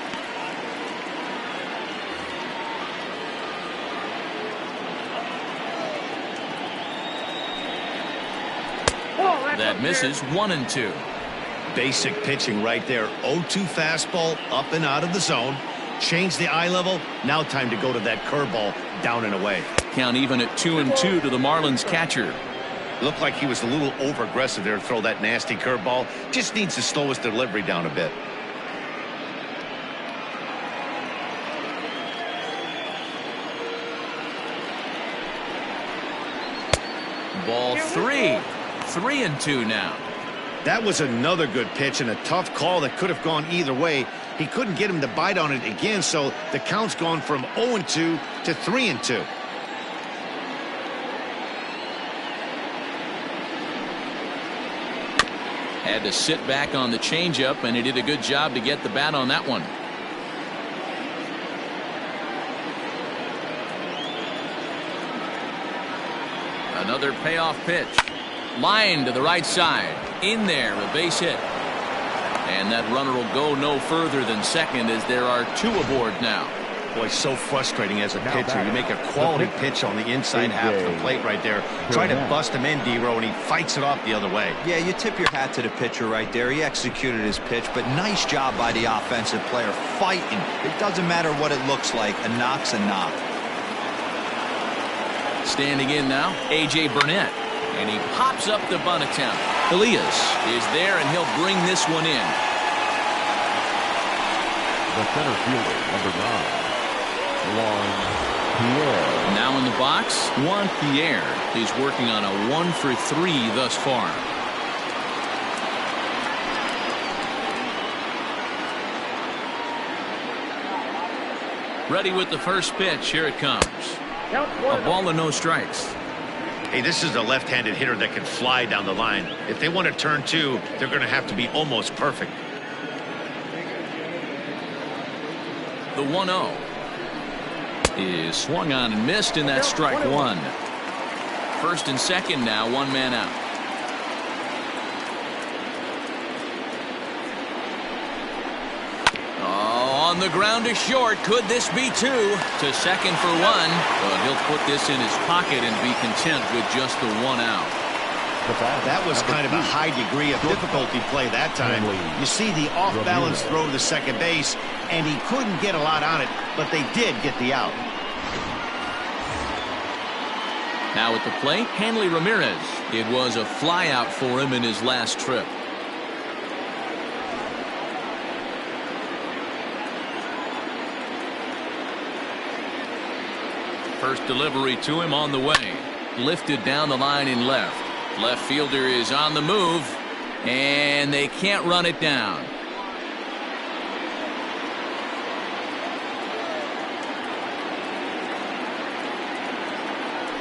That misses 1-2. Basic pitching right there. 0-2 fastball up and out of the zone. Change the eye level. Now time to go to that curveball down and away. Count even at 2-2 to the Marlins catcher. Looked like he was a little over aggressive there to throw that nasty curveball. Just needs to slow his delivery down a bit. Ball 3. 3-2 now. That was another good pitch and a tough call that could have gone either way. He couldn't get him to bite on it again, so the count's gone from 0-2 to 3-2. Had to sit back on the changeup, and he did a good job to get the bat on that one. Another payoff pitch. Line to the right side. In there, a base hit. And that runner will go no further than second as there are 2 aboard now. Boy, so frustrating as a pitcher. You make a quality pitch on the inside half of the plate right there. Try to bust him in, D-Row, and he fights it off the other way. Yeah, you tip your hat to the pitcher right there. He executed his pitch, but nice job by the offensive player fighting. It doesn't matter what it looks like. A knock's a knock. Standing in now, A.J. Burnett. And he pops up the bunt attempt. Elias is there, and he'll bring this one in. The center fielder, number 9, Juan Pierre. Now in the box, Juan Pierre. He's working on a 1-for-3 thus far. Ready with the first pitch. Here it comes. A ball and no strikes. Hey, this is a left-handed hitter that can fly down the line. If they want to turn 2, they're going to have to be almost perfect. The 1-0 is swung on and missed, and that's strike 1. First and second now, 1 man out. On the ground to short. Could this be 2? To second for 1. But he'll put this in his pocket and be content with just the 1 out. That was kind of a high degree of difficulty play that time. You see the off-balance throw to second base, and he couldn't get a lot on it, but they did get the out. Now at the plate, Hanley Ramirez. It was a fly out for him in his last trip. First delivery to him on the way. Lifted down the line in left. Left fielder is on the move, and they can't run it down.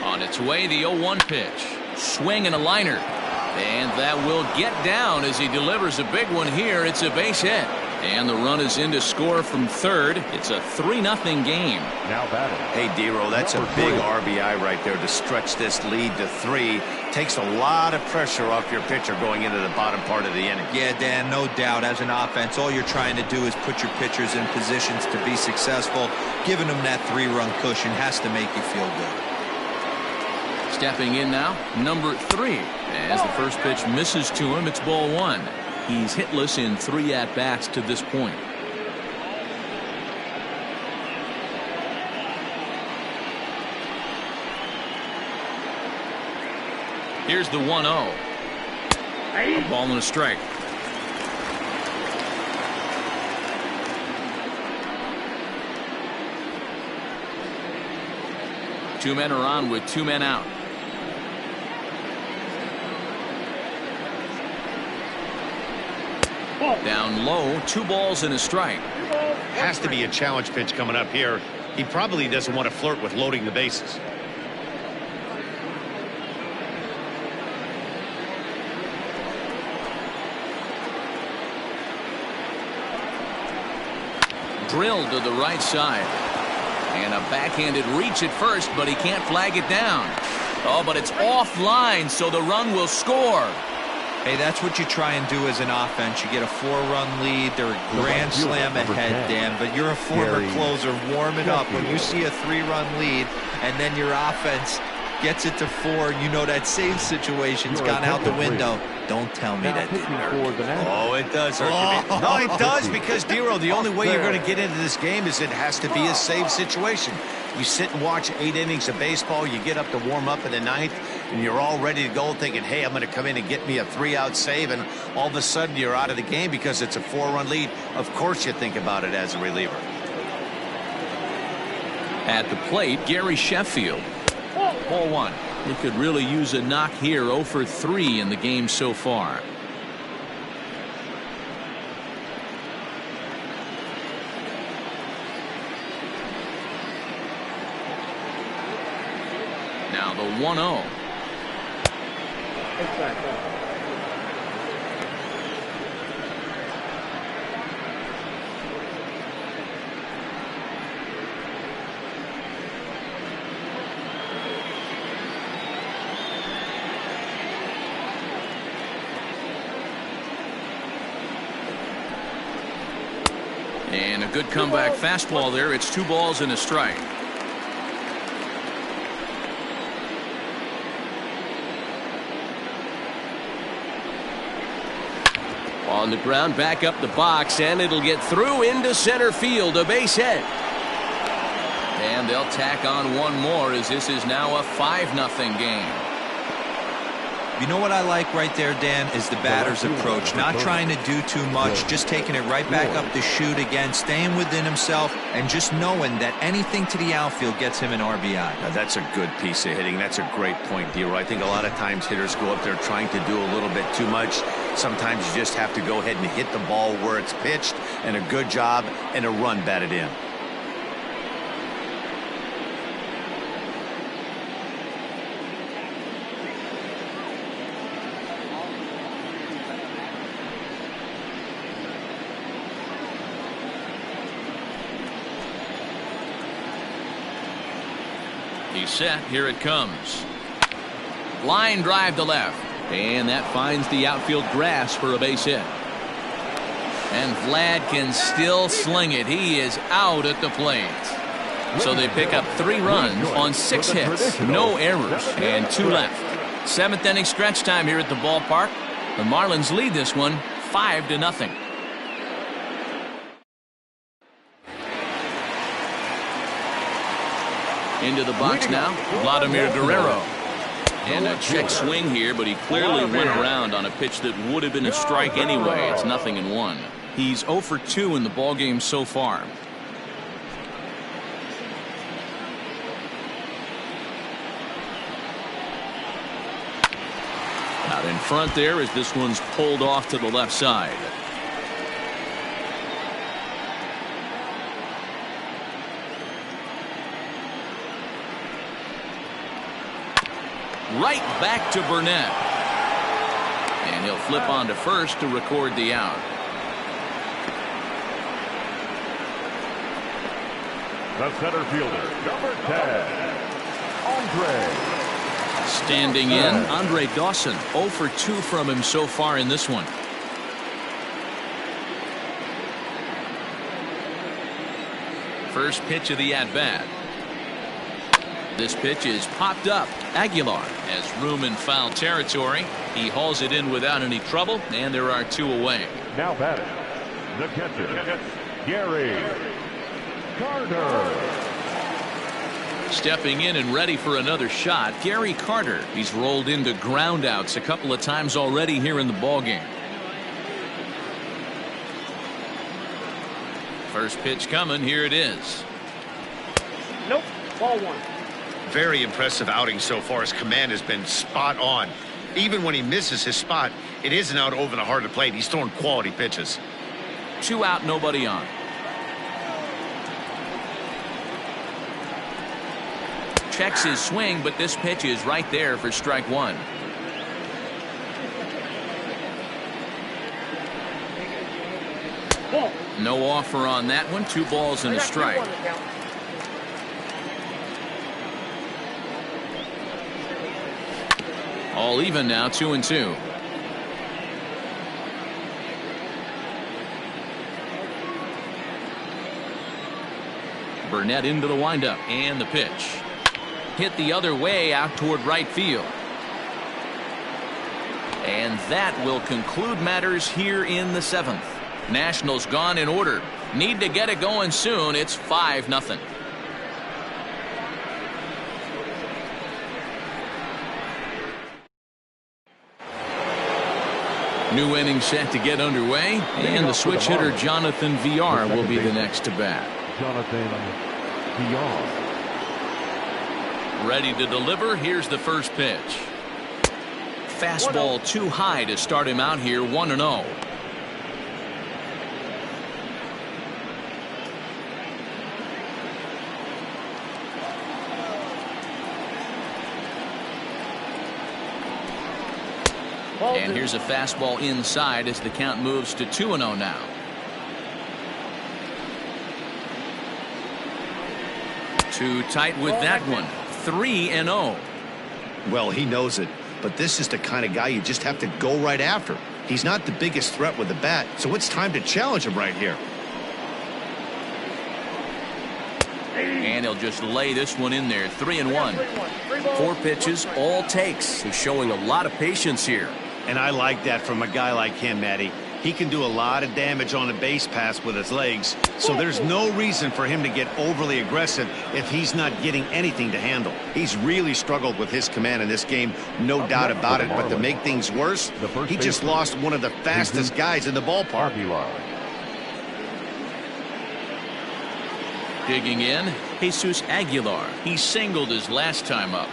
On its way, the 0-1 pitch. Swing and a liner. And that will get down as he delivers a big one here. It's a base hit. And the run is in to score from third. It's a 3-0 game. Now batting. Hey, D-Roll, that's a big RBI right there to stretch this lead to 3. Takes a lot of pressure off your pitcher going into the bottom part of the inning. Yeah, Dan, no doubt. As an offense, all you're trying to do is put your pitchers in positions to be successful. Giving them that 3-run cushion has to make you feel good. Stepping in now, number 3. As the first pitch misses to him, it's ball 1. He's hitless in 3 at-bats to this point. Here's the 1-0. A ball and a strike. Two men are on with 2 men out. Down low, 2 balls and a strike. Has to be a challenge pitch coming up here. He probably doesn't want to flirt with loading the bases. Drilled to the right side. And a backhanded reach at first, but he can't flag it down. Oh, but it's offline, so the run will score. Hey, that's what you try and do as an offense. You get a 4-run lead. They're a grand slam ahead, Dan, but you're a former closer. Warm it up. When you see a 3-run lead and then your offense gets it to 4, you know that save situation's gone out the window. Don't tell me that didn't hurt. Oh, it does hurt you. No, it does, because, D-Roll, the only way you're going to get into this game is it has to be a save situation. You sit and watch 8 innings of baseball, you get up to warm up in the 9th, and you're all ready to go thinking, hey, I'm going to come in and get me a 3-out save, and all of a sudden you're out of the game because it's a 4-run lead. Of course you think about it as a reliever. At the plate, Gary Sheffield. Ball 1. He could really use a knock here. 0 for 3 in the game so far. Now the 1-0. And a good comeback fastball there. It's 2 balls and a strike. On the ground, back up the box, and it'll get through into center field. A base hit. And they'll tack on 1 more as this is now a 5-0 game. You know what I like right there, Dan, is the batter's approach. Not trying to do too much, just taking it right back up the chute again, staying within himself, and just knowing that anything to the outfield gets him an RBI. Now, that's a good piece of hitting. That's a great point, D-Roll. I think a lot of times hitters go up there trying to do a little bit too much. Sometimes you just have to go ahead and hit the ball where it's pitched, and a good job and a run batted in. He's set. Here it comes. Line drive to left. And that finds the outfield grass for a base hit. And Vlad can still sling it. He is out at the plate. So they pick up 3 runs on 6 hits. No errors. And 2 left. 7th inning stretch time here at the ballpark. The Marlins lead this one 5-0. Into the box now, Vladimir Guerrero. And a check swing here, but he clearly went around on a pitch that would have been a strike anyway. It's 0-1. He's 0 for 2 in the ballgame so far. Out in front there as this one's pulled off to the left side. Right back to Burnett. And he'll flip on to first to record the out. The center fielder, number 10, Andre. Standing in, Andre Dawson. 0 for 2 from him so far in this one. First pitch of the at-bat. This pitch is popped up. Aguilar has room in foul territory. He hauls it in without any trouble, and there are 2 away. Now batting, the catcher, Gary Carter. Stepping in and ready for another shot, Gary Carter. He's rolled into groundouts a couple of times already here in the ballgame. First pitch coming. Here it is. Nope. Ball 1. Very impressive outing so far. His command has been spot on. Even when he misses his spot, it isn't out over the heart of the plate. He's throwing quality pitches. 2 out, nobody on. Checks his swing, but this pitch is right there for strike 1. Ball. No offer on that one. 2 balls and a strike. All even now, 2-2. Burnett into the windup and the pitch. Hit the other way out toward right field. And that will conclude matters here in the 7th. Nationals gone in order. Need to get it going soon. It's 5-0. New inning set to get underway, and the switch hitter Jonathan Villar will be the next to bat. Jonathan Villar. Ready to deliver. Here's the first pitch. Fastball too high to start him out here. 1-0. And here's a fastball inside as the count moves to 2-0 now. Too tight with that one. 3-0. Well, he knows it, but this is the kind of guy you just have to go right after. He's not the biggest threat with the bat, so it's time to challenge him right here. And he'll just lay this one in there. 3-1. 4 pitches, all takes. He's showing a lot of patience here. And I like that from a guy like him, Matty. He can do a lot of damage on a base pass with his legs, so there's no reason for him to get overly aggressive if he's not getting anything to handle. He's really struggled with his command in this game, no doubt about it, but to make things worse, he just lost one of the fastest guys in the ballpark. Digging in, Jesus Aguilar. He singled his last time up.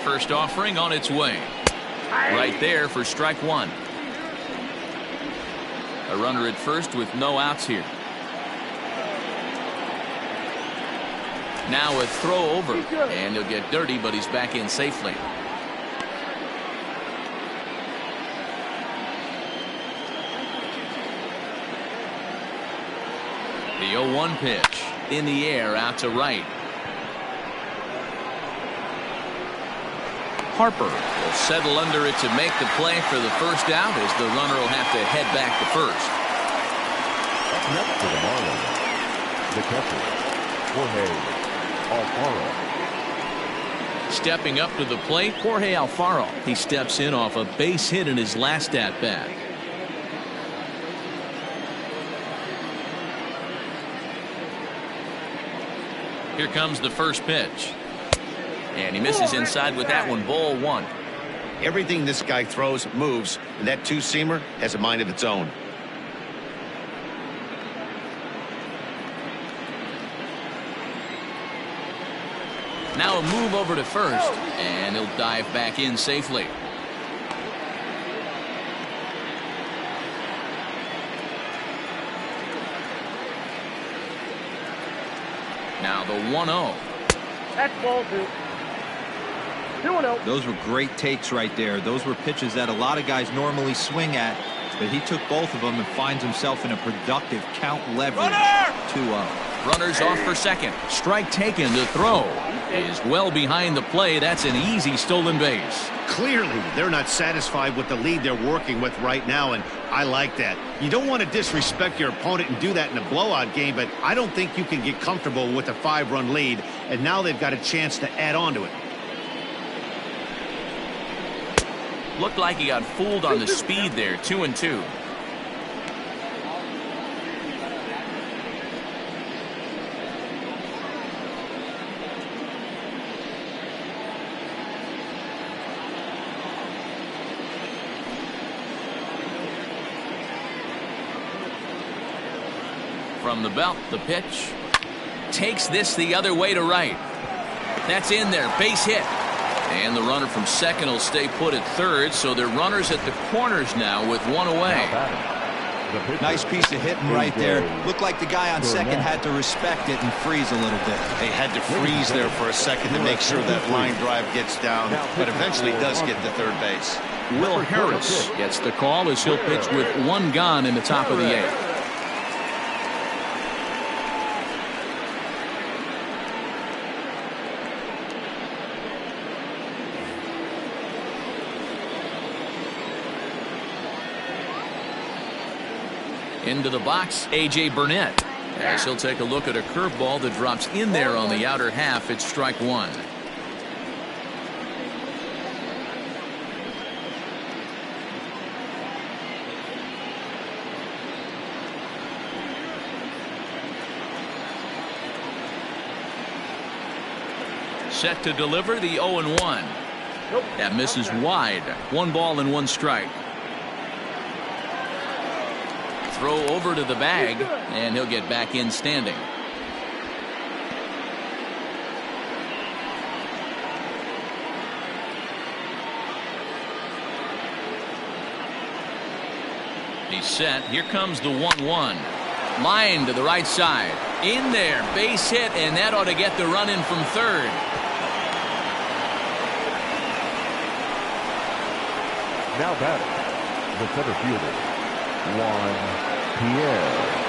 First offering on its way. Right there for strike 1. A runner at first with no outs here. Now a throw over, and he'll get dirty, but he's back in safely. The 0-1 pitch in the air out to right. Harper will settle under it to make the play for the first out as the runner will have to head back to first. Up next for the Marlins, the catcher, Jorge Alfaro. Stepping up to the plate, Jorge Alfaro. He steps in off a base hit in his last at-bat. Here comes the first pitch. And he misses inside with that one. Ball 1. Everything this guy throws moves, and that two-seamer has a mind of its own. Now a move over to first, and he'll dive back in safely. Now the 1-0. That's ball 2. 2-0. Those were great takes right there. Those were pitches that a lot of guys normally swing at, but he took both of them and finds himself in a productive count leverage 2-0. Runners off for second. Strike taken. The throw is well behind the play. That's an easy stolen base. Clearly, they're not satisfied with the lead they're working with right now, and I like that. You don't want to disrespect your opponent and do that in a blowout game, but I don't think you can get comfortable with a 5-run lead, and now they've got a chance to add on to it. Looked like he got fooled on the speed there. 2-2. From the belt, the pitch takes this the other way to right. That's in there. Base hit. And the runner from second will stay put at third, so they're runners at the corners now with one away. Nice piece of hitting right there. Looked like the guy on second had to respect it and freeze a little bit. They had to freeze there for a second to make sure that line drive gets down, but eventually does get to third base. Will Harris gets the call as he'll pitch with one gone in the top of the 8th. Into the box, A.J. Burnett, as he'll take a look at a curveball that drops in there on the outer half. It's strike 1. Set to deliver the 0-1. That misses wide. 1 ball and 1 strike. Throw over to the bag, and he'll get back in standing. He's set. Here comes the 1-1. Line to the right side. In there. Base hit, and that ought to get the run in from third. Now batting, the center fielder, Juan Pierre.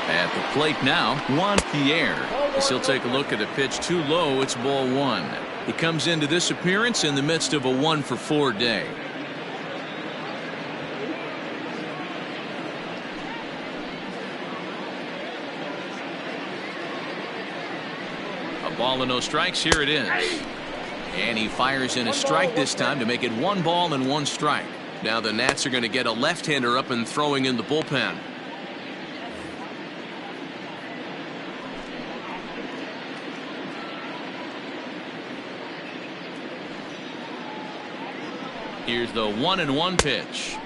At the plate now, Juan Pierre. As he'll take a look at a pitch too low, it's ball 1. He comes into this appearance in the midst of a 1-for-4 day. A ball and no strikes. Here it is. And he fires in a strike this time to make it 1 ball and 1 strike. Now the Nats are going to get a left-hander up and throwing in the bullpen. Here's the 1-1 pitch.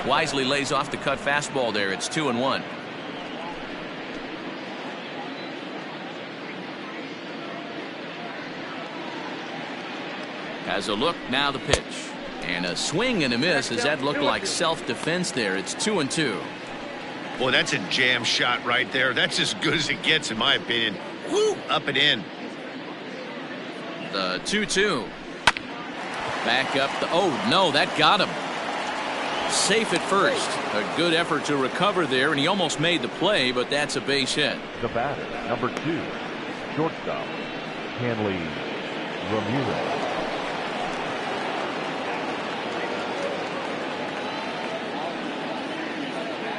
Wisely lays off the cut fastball there. It's 2-1. Has a look, now the pitch. And a swing and a miss as that looked like self-defense there. It's 2-2. Boy, that's a jam shot right there. That's as good as it gets in my opinion. Woo, up and in. The 2-2. Back up the, oh no, that got him. Safe at first. A good effort to recover there, and he almost made the play, but that's a base hit. The batter, number 2, shortstop, Hanley Ramirez.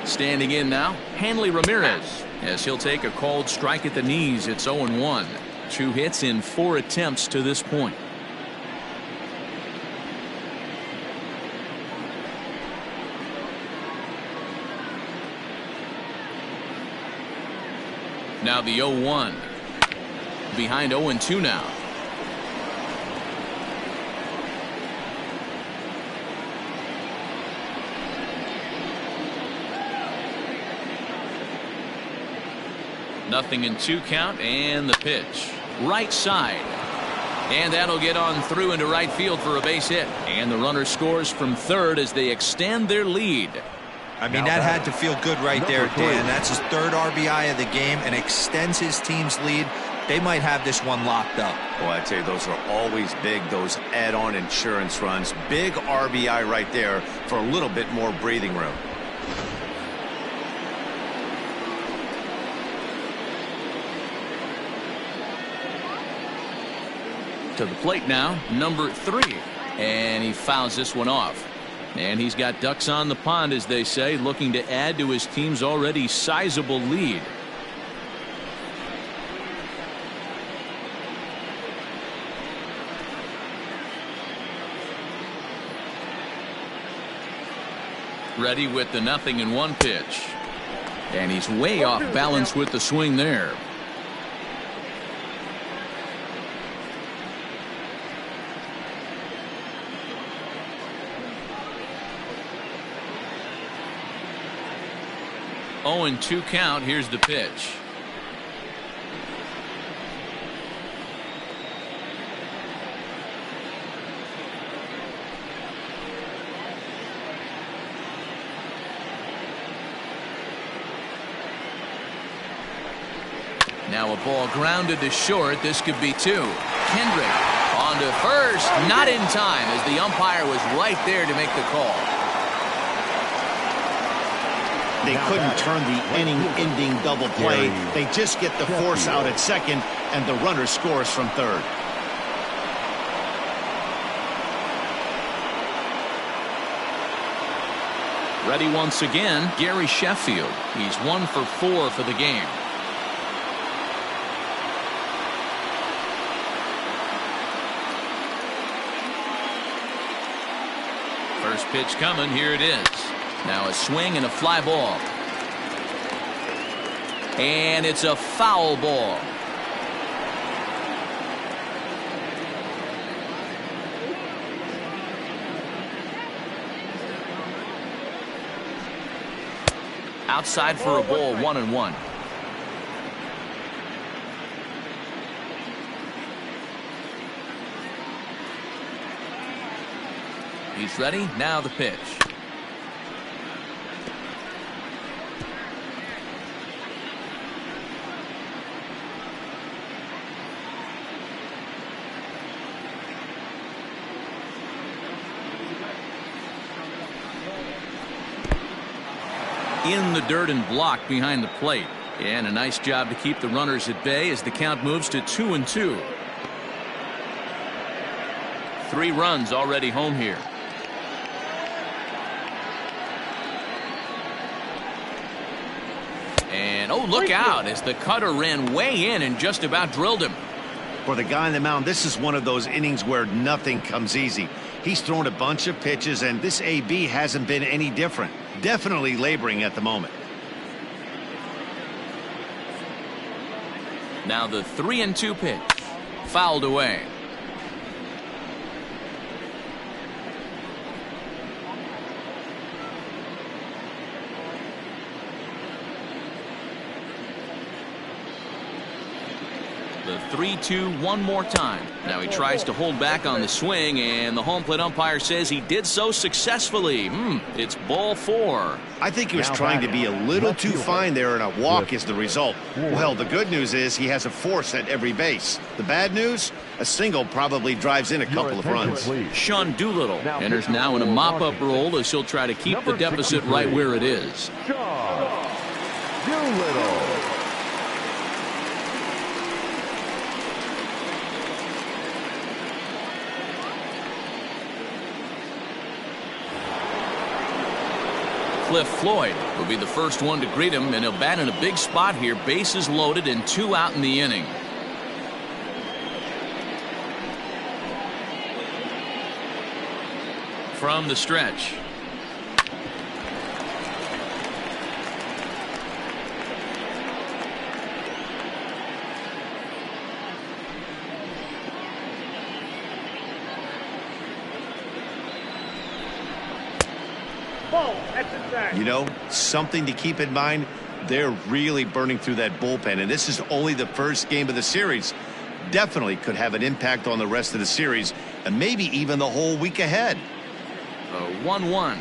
Standing in now, Hanley Ramirez, as he'll take a called strike at the knees. It's 0-1. 2 hits in 4 attempts to this point. Now the 0-1. Behind 0-2 now. 0-2 count, and the pitch. Right side. And that'll get on through into right field for a base hit. And the runner scores from third as they extend their lead. I mean, that had to feel good right there, Dan. That's his third RBI of the game and extends his team's lead. They might have this one locked up. Well, I tell you, those are always big, those add-on insurance runs. Big RBI right there for a little bit more breathing room. To the plate now, number 3. And he fouls this one off. And he's got ducks on the pond, as they say, looking to add to his team's already sizable lead. Ready with the 0-1 pitch. And he's way off balance with the swing there. Oh, 0-2 count. Here's the pitch. Now a ball grounded to short. This could be 2. Kendrick on to first. Not in time, as the umpire was right there to make the call. They couldn't turn the inning-ending double play. They just get the force out at second, and the runner scores from third. Ready once again, Gary Sheffield. He's 1 for 4 for the game. First pitch coming. Here it is. Now a swing and a fly ball. And it's a foul ball. Outside for a ball, 1-1. He's ready. Now the pitch. In the dirt and blocked behind the plate. And a nice job to keep the runners at bay as the count moves to 2-2. 3 runs already home here. And oh, look out as the cutter ran way in and just about drilled him. For the guy on the mound, this is one of those innings where nothing comes easy. He's thrown a bunch of pitches, and this AB hasn't been any different. Definitely laboring at the moment. Now the 3-2 pitch. Fouled away. The 3-2 one more time. Now he tries to hold back on the swing, and the home plate umpire says he did so successfully. It's ball 4. I think he was trying to be a little too fine there, and a walk is the result. Well, the good news is he has a force at every base. The bad news? A single probably drives in a couple of runs. Sean Doolittle enters now in a mop-up role as he'll try to keep the deficit right where it is. Sean Doolittle. Cliff Floyd will be the first one to greet him, and he'll bat in a big spot here. Bases loaded and 2 out in the inning. From the stretch. Ball, that's a sack. You know, something to keep in mind, They're really burning through that bullpen, and this is only the first game of the series. Definitely could have an impact on the rest of the series and maybe even the whole week ahead. The 1-1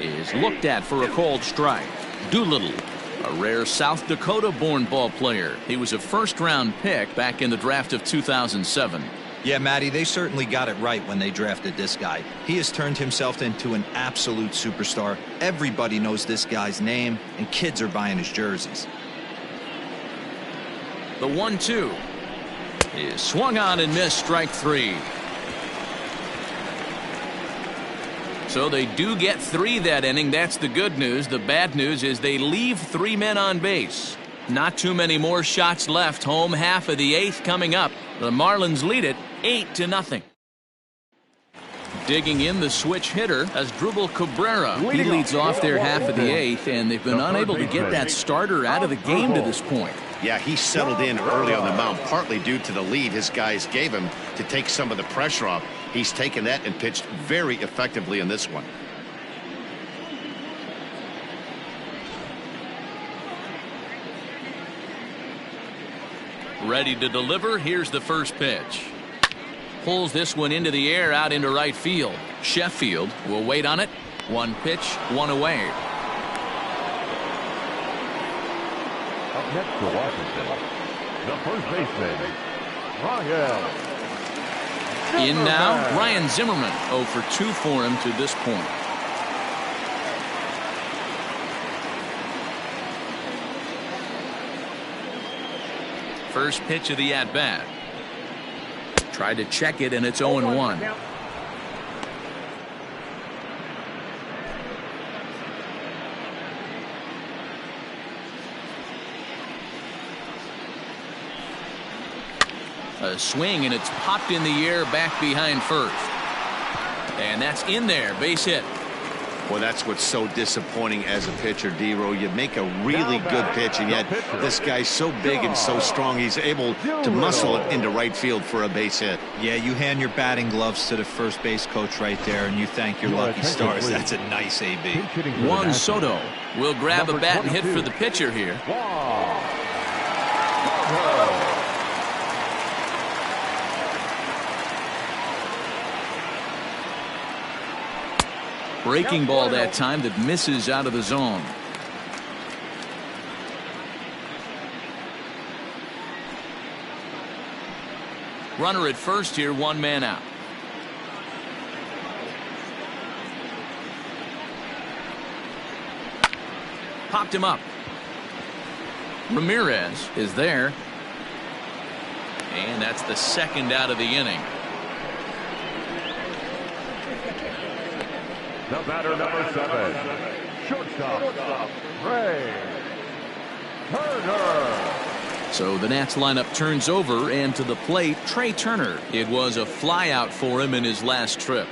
is looked at for a called strike. Doolittle, a rare South Dakota-born ball player. He was a first-round pick back in the draft of 2007. Yeah, Matty, they certainly got it right when they drafted this guy. He has turned himself into an absolute superstar. Everybody knows this guy's name, and kids are buying his jerseys. The 1-2 is swung on and missed, strike 3. So they do get 3 that inning. That's the good news. The bad news is they leave 3 men on base. Not too many more shots left. Home half of the 8th coming up. The Marlins lead it 8-0. Digging in the switch hitter as Vladimir Guerrero. He leads off their half of the 8th, and they've been unable to get that starter out of the game to this point. Yeah, he settled in early on the mound, partly due to the lead his guys gave him to take some of the pressure off. He's taken that and pitched very effectively in this one. Ready to deliver. Here's the first pitch. Pulls this one into the air out into right field. Sheffield will wait on it. 1 pitch, 1 away. Up next to Washington, the first baseman, Ryan. In now, Ryan Zimmerman. 0 for 2 for him to this point. First pitch of the at-bat. Tried to check it, and it's 0-1. A swing, and it's popped in the air back behind first. And that's in there. Base hit. Well, that's what's so disappointing as a pitcher, D-Row. You make a really good pitch, and yet this guy's so big and so strong, he's able to muscle it into right field for a base hit. Yeah, you hand your batting gloves to the first base coach right there, and you thank your lucky stars. That's a nice AB. Juan Soto will grab a bat and hit for the pitcher here. Breaking ball that time that misses out of the zone. Runner at first here, 1 man out. Popped him up. Ramirez is there. And that's the 2nd out of the inning. The batter, number 7, shortstop, Trey Turner. So the Nats lineup turns over, and to the plate, Trey Turner. It was a flyout for him in his last trip.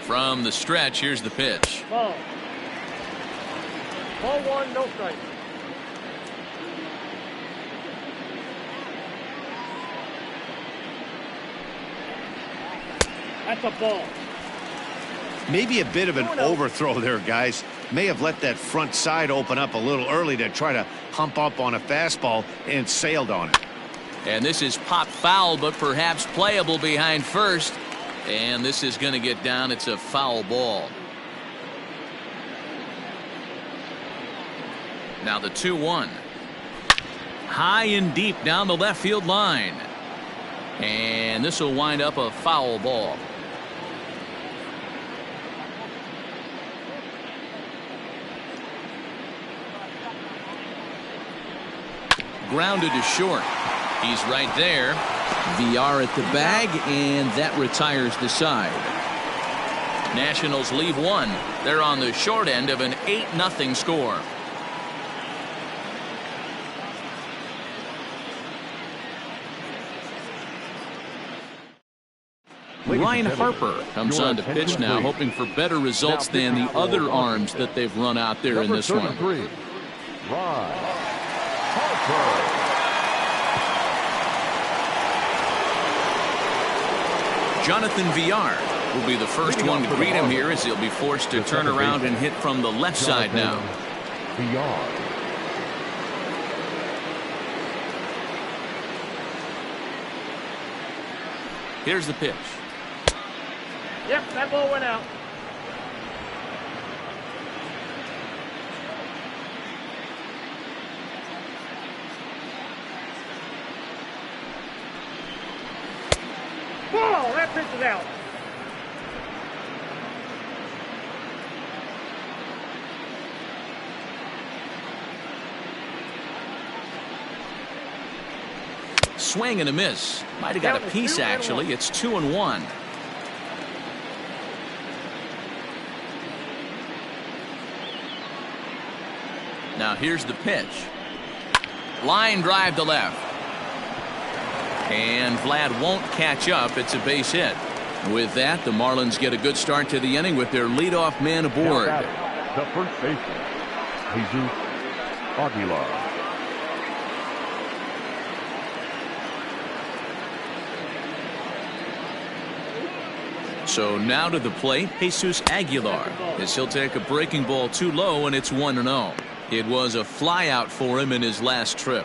From the stretch, here's the pitch. Ball 1, no strike. That's a ball. Maybe a bit of an overthrow there, guys. May have let that front side open up a little early to try to hump up on a fastball and sailed on it. And this is popped foul, but perhaps playable behind first. And this is going to get down. It's a foul ball. Now the 2-1. High and deep down the left field line. And this will wind up a foul ball. Grounded to short. He's right there. VR at the bag, and that retires the side. Nationals leave 1. They're on the short end of an 8-0 score. Ryan Harper comes on to pitch now, hoping for better results than the other arms that they've run out there in this one. Jonathan VR will be the first one to greet him here, as he'll be forced to turn around and hit from the left side now. Here's the pitch. Yep, that ball went out. Ball, that pitch is out. Swing and a miss. Might have got a piece, actually. It's 2-1. Now here's the pitch. Line drive to left. And Vlad won't catch up. It's a base hit. With that, the Marlins get a good start to the inning with their leadoff man aboard. The first baseman, Jesus Aguilar. So now to the plate, Jesus Aguilar, as he'll take a breaking ball too low, and it's 1-0. It was a flyout for him in his last trip.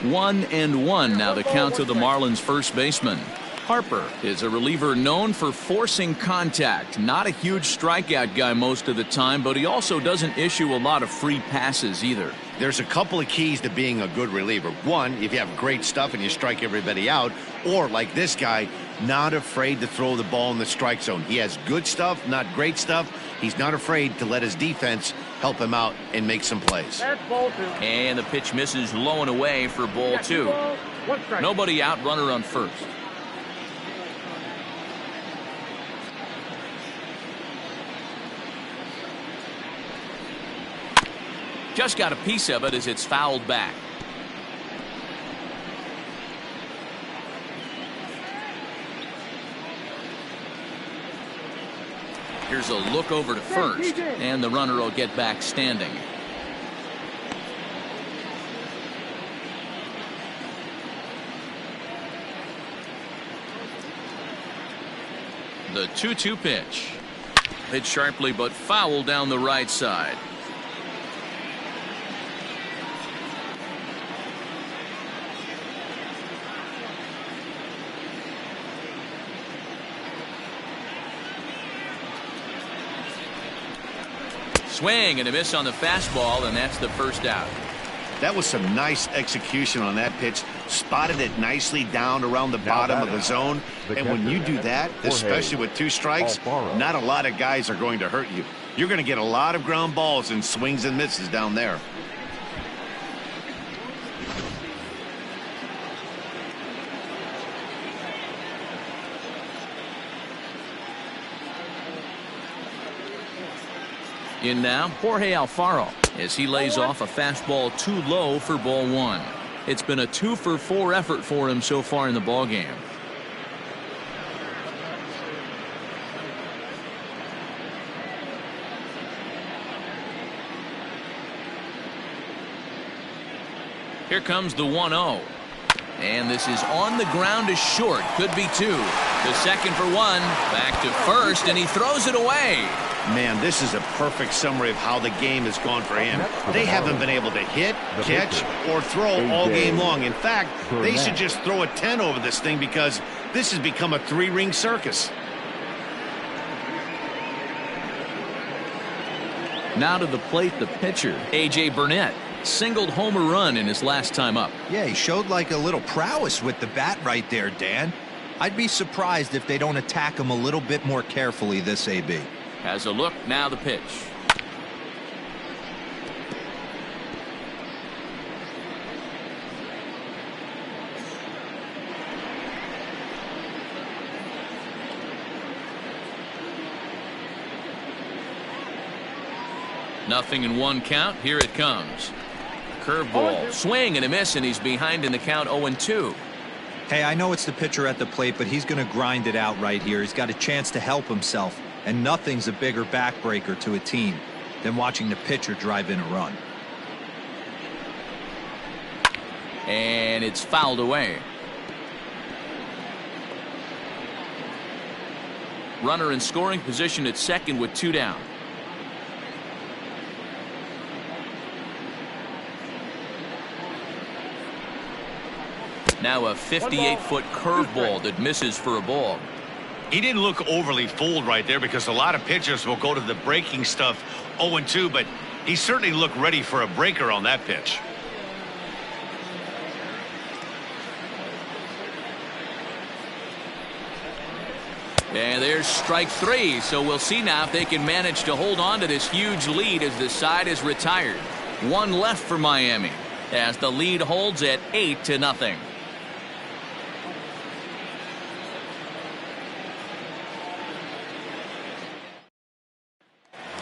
One and one now the count to the Marlins first baseman. Harper is a reliever known for forcing contact. Not a huge strikeout guy most of the time, but he also doesn't issue a lot of free passes either. There's a couple of keys to being a good reliever. One, if you have great stuff and you strike everybody out, or like this guy, not afraid to throw the ball in the strike zone. He has good stuff, not great stuff. He's not afraid to let his defense help him out and make some plays. That's ball two. And the pitch misses low and away for ball two. One strike. Nobody out, runner on first. Just got a piece of it as it's fouled back. Here's a look over to first, and the runner will get back standing. The 2-2 pitch. Hit sharply but foul down the right side. Swing and a miss on the fastball, and that's the first out. That was some nice execution on that pitch. Spotted it nicely down around the bottom of the zone. And when you do that, especially with two strikes, not a lot of guys are going to hurt you. You're going to get a lot of ground balls and swings and misses down there. In now, Jorge Alfaro, as he lays off a fastball too low for ball one. It's been a 2-for-4 effort for him so far in the ballgame. Here comes the 1-0. And this is on the ground to short. Could be two. The second for one. Back to first, and he throws it away. Man, this is a perfect summary of how the game has gone for him. They haven't been able to hit, catch, or throw all game long. In fact, they should just throw a 10 over this thing because this has become a three-ring circus. Now to the plate, the pitcher, A.J. Burnett. Singled homer run in his last time up. Yeah, he showed like a little prowess with the bat right there, Dan. I'd be surprised if they don't attack him a little bit more carefully this AB. Has a look, now the pitch. Nothing in one count. Here it comes. Curveball, swing and a miss, and he's behind in the count 0-2. Hey, I know it's the pitcher at the plate, but he's going to grind it out right here. He's got a chance to help himself. And nothing's a bigger backbreaker to a team than watching the pitcher drive in a run. And it's fouled away. Runner in scoring position at second with 2 down. Now a 58-foot curveball that misses for a ball. He didn't look overly fooled right there because a lot of pitchers will go to the breaking stuff 0-2, but he certainly looked ready for a breaker on that pitch. And there's strike 3, so we'll see now if they can manage to hold on to this huge lead as the side is retired. 1 left for Miami as the lead holds at 8-0.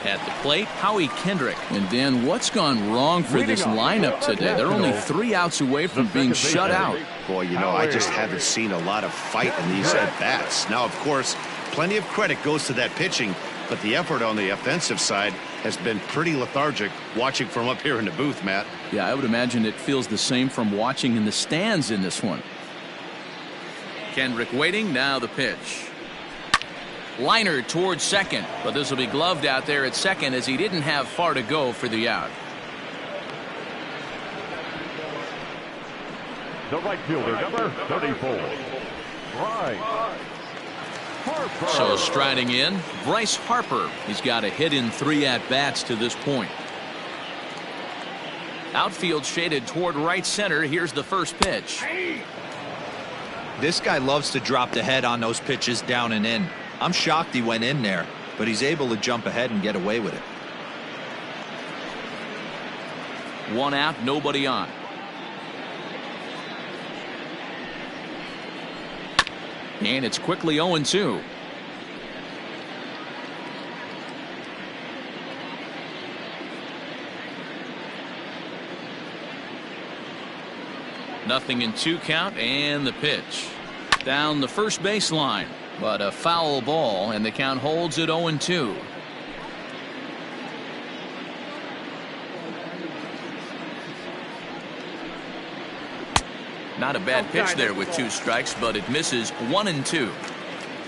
At the plate, Howie Kendrick. And Dan, what's gone wrong for this lineup today? They're only 3 outs away from being shut out. Boy, you know, I just haven't seen a lot of fight in these at-bats. Now, of course, plenty of credit goes to that pitching, but the effort on the offensive side has been pretty lethargic watching from up here in the booth, Matt. Yeah, I would imagine it feels the same from watching in the stands in this one. Kendrick waiting, now the pitch. Liner towards second, but this will be gloved out there at second as he didn't have far to go for the out. The right fielder, number 34. Bryce Harper. So striding in, Bryce Harper. He's got a hit in 3 at-bats to this point. Outfield shaded toward right center. Here's the first pitch. This guy loves to drop the head on those pitches down and in. I'm shocked he went in there, but he's able to jump ahead and get away with it. 1 out, nobody on. And it's quickly 0-2. Nothing in 2 count, and the pitch. Down the first baseline, but a foul ball, and the count holds at 0-2. Not a bad pitch there with 2 strikes, but it misses 1-2.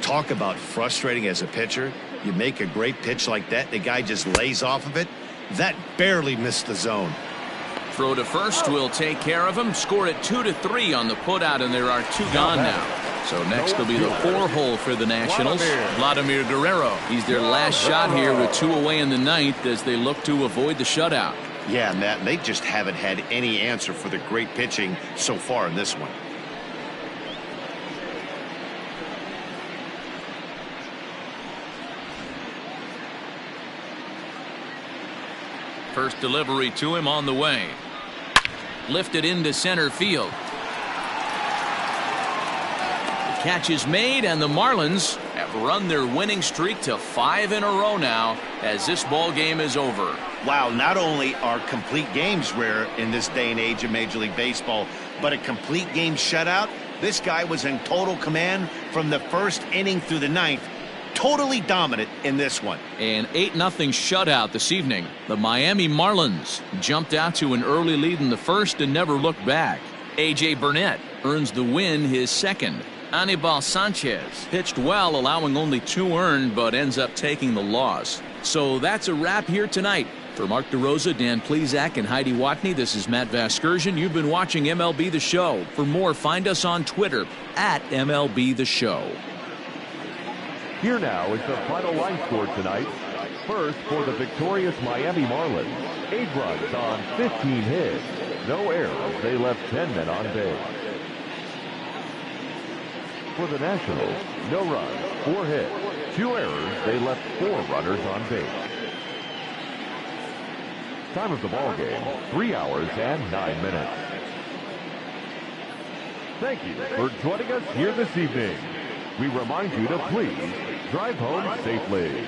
Talk about frustrating as a pitcher. You make a great pitch like that, the guy just lays off of it. That barely missed the zone. Throw to first will take care of him. Score at 2-3 on the putout, and there are 2 gone now. So next will be the 4-hole for the Nationals. Vladimir Guerrero. He's their last shot here with 2 away in the 9th as they look to avoid the shutout. Yeah, Matt, they just haven't had any answer for the great pitching so far in this one. First delivery to him on the way. Lifted into center field. The catch is made, and the Marlins have run their winning streak to 5 in a row now as this ball game is over. Wow, not only are complete games rare in this day and age of Major League Baseball, but a complete game shutout. This guy was in total command from the first inning through the 9th. Totally dominant in this one. An 8-0 shutout this evening. The Miami Marlins jumped out to an early lead in the first and never looked back. A.J. Burnett earns the win, his second. Anibal Sanchez pitched well, allowing only 2 earned, but ends up taking the loss. So that's a wrap here tonight. For Mark DeRosa, Dan Plesac, and Heidi Watney, this is Matt Vasgersian. You've been watching MLB The Show. For more, find us on Twitter at MLB The Show. Here now is the final line score tonight. First, for the victorious Miami Marlins, 8 runs on 15 hits. No errors. They left 10 men on base. For the Nationals, no runs, 4 hits. 2 errors. They left 4 runners on base. Time of the ball game, 3 hours and 9 minutes. Thank you for joining us here this evening. We remind you to please drive home safely.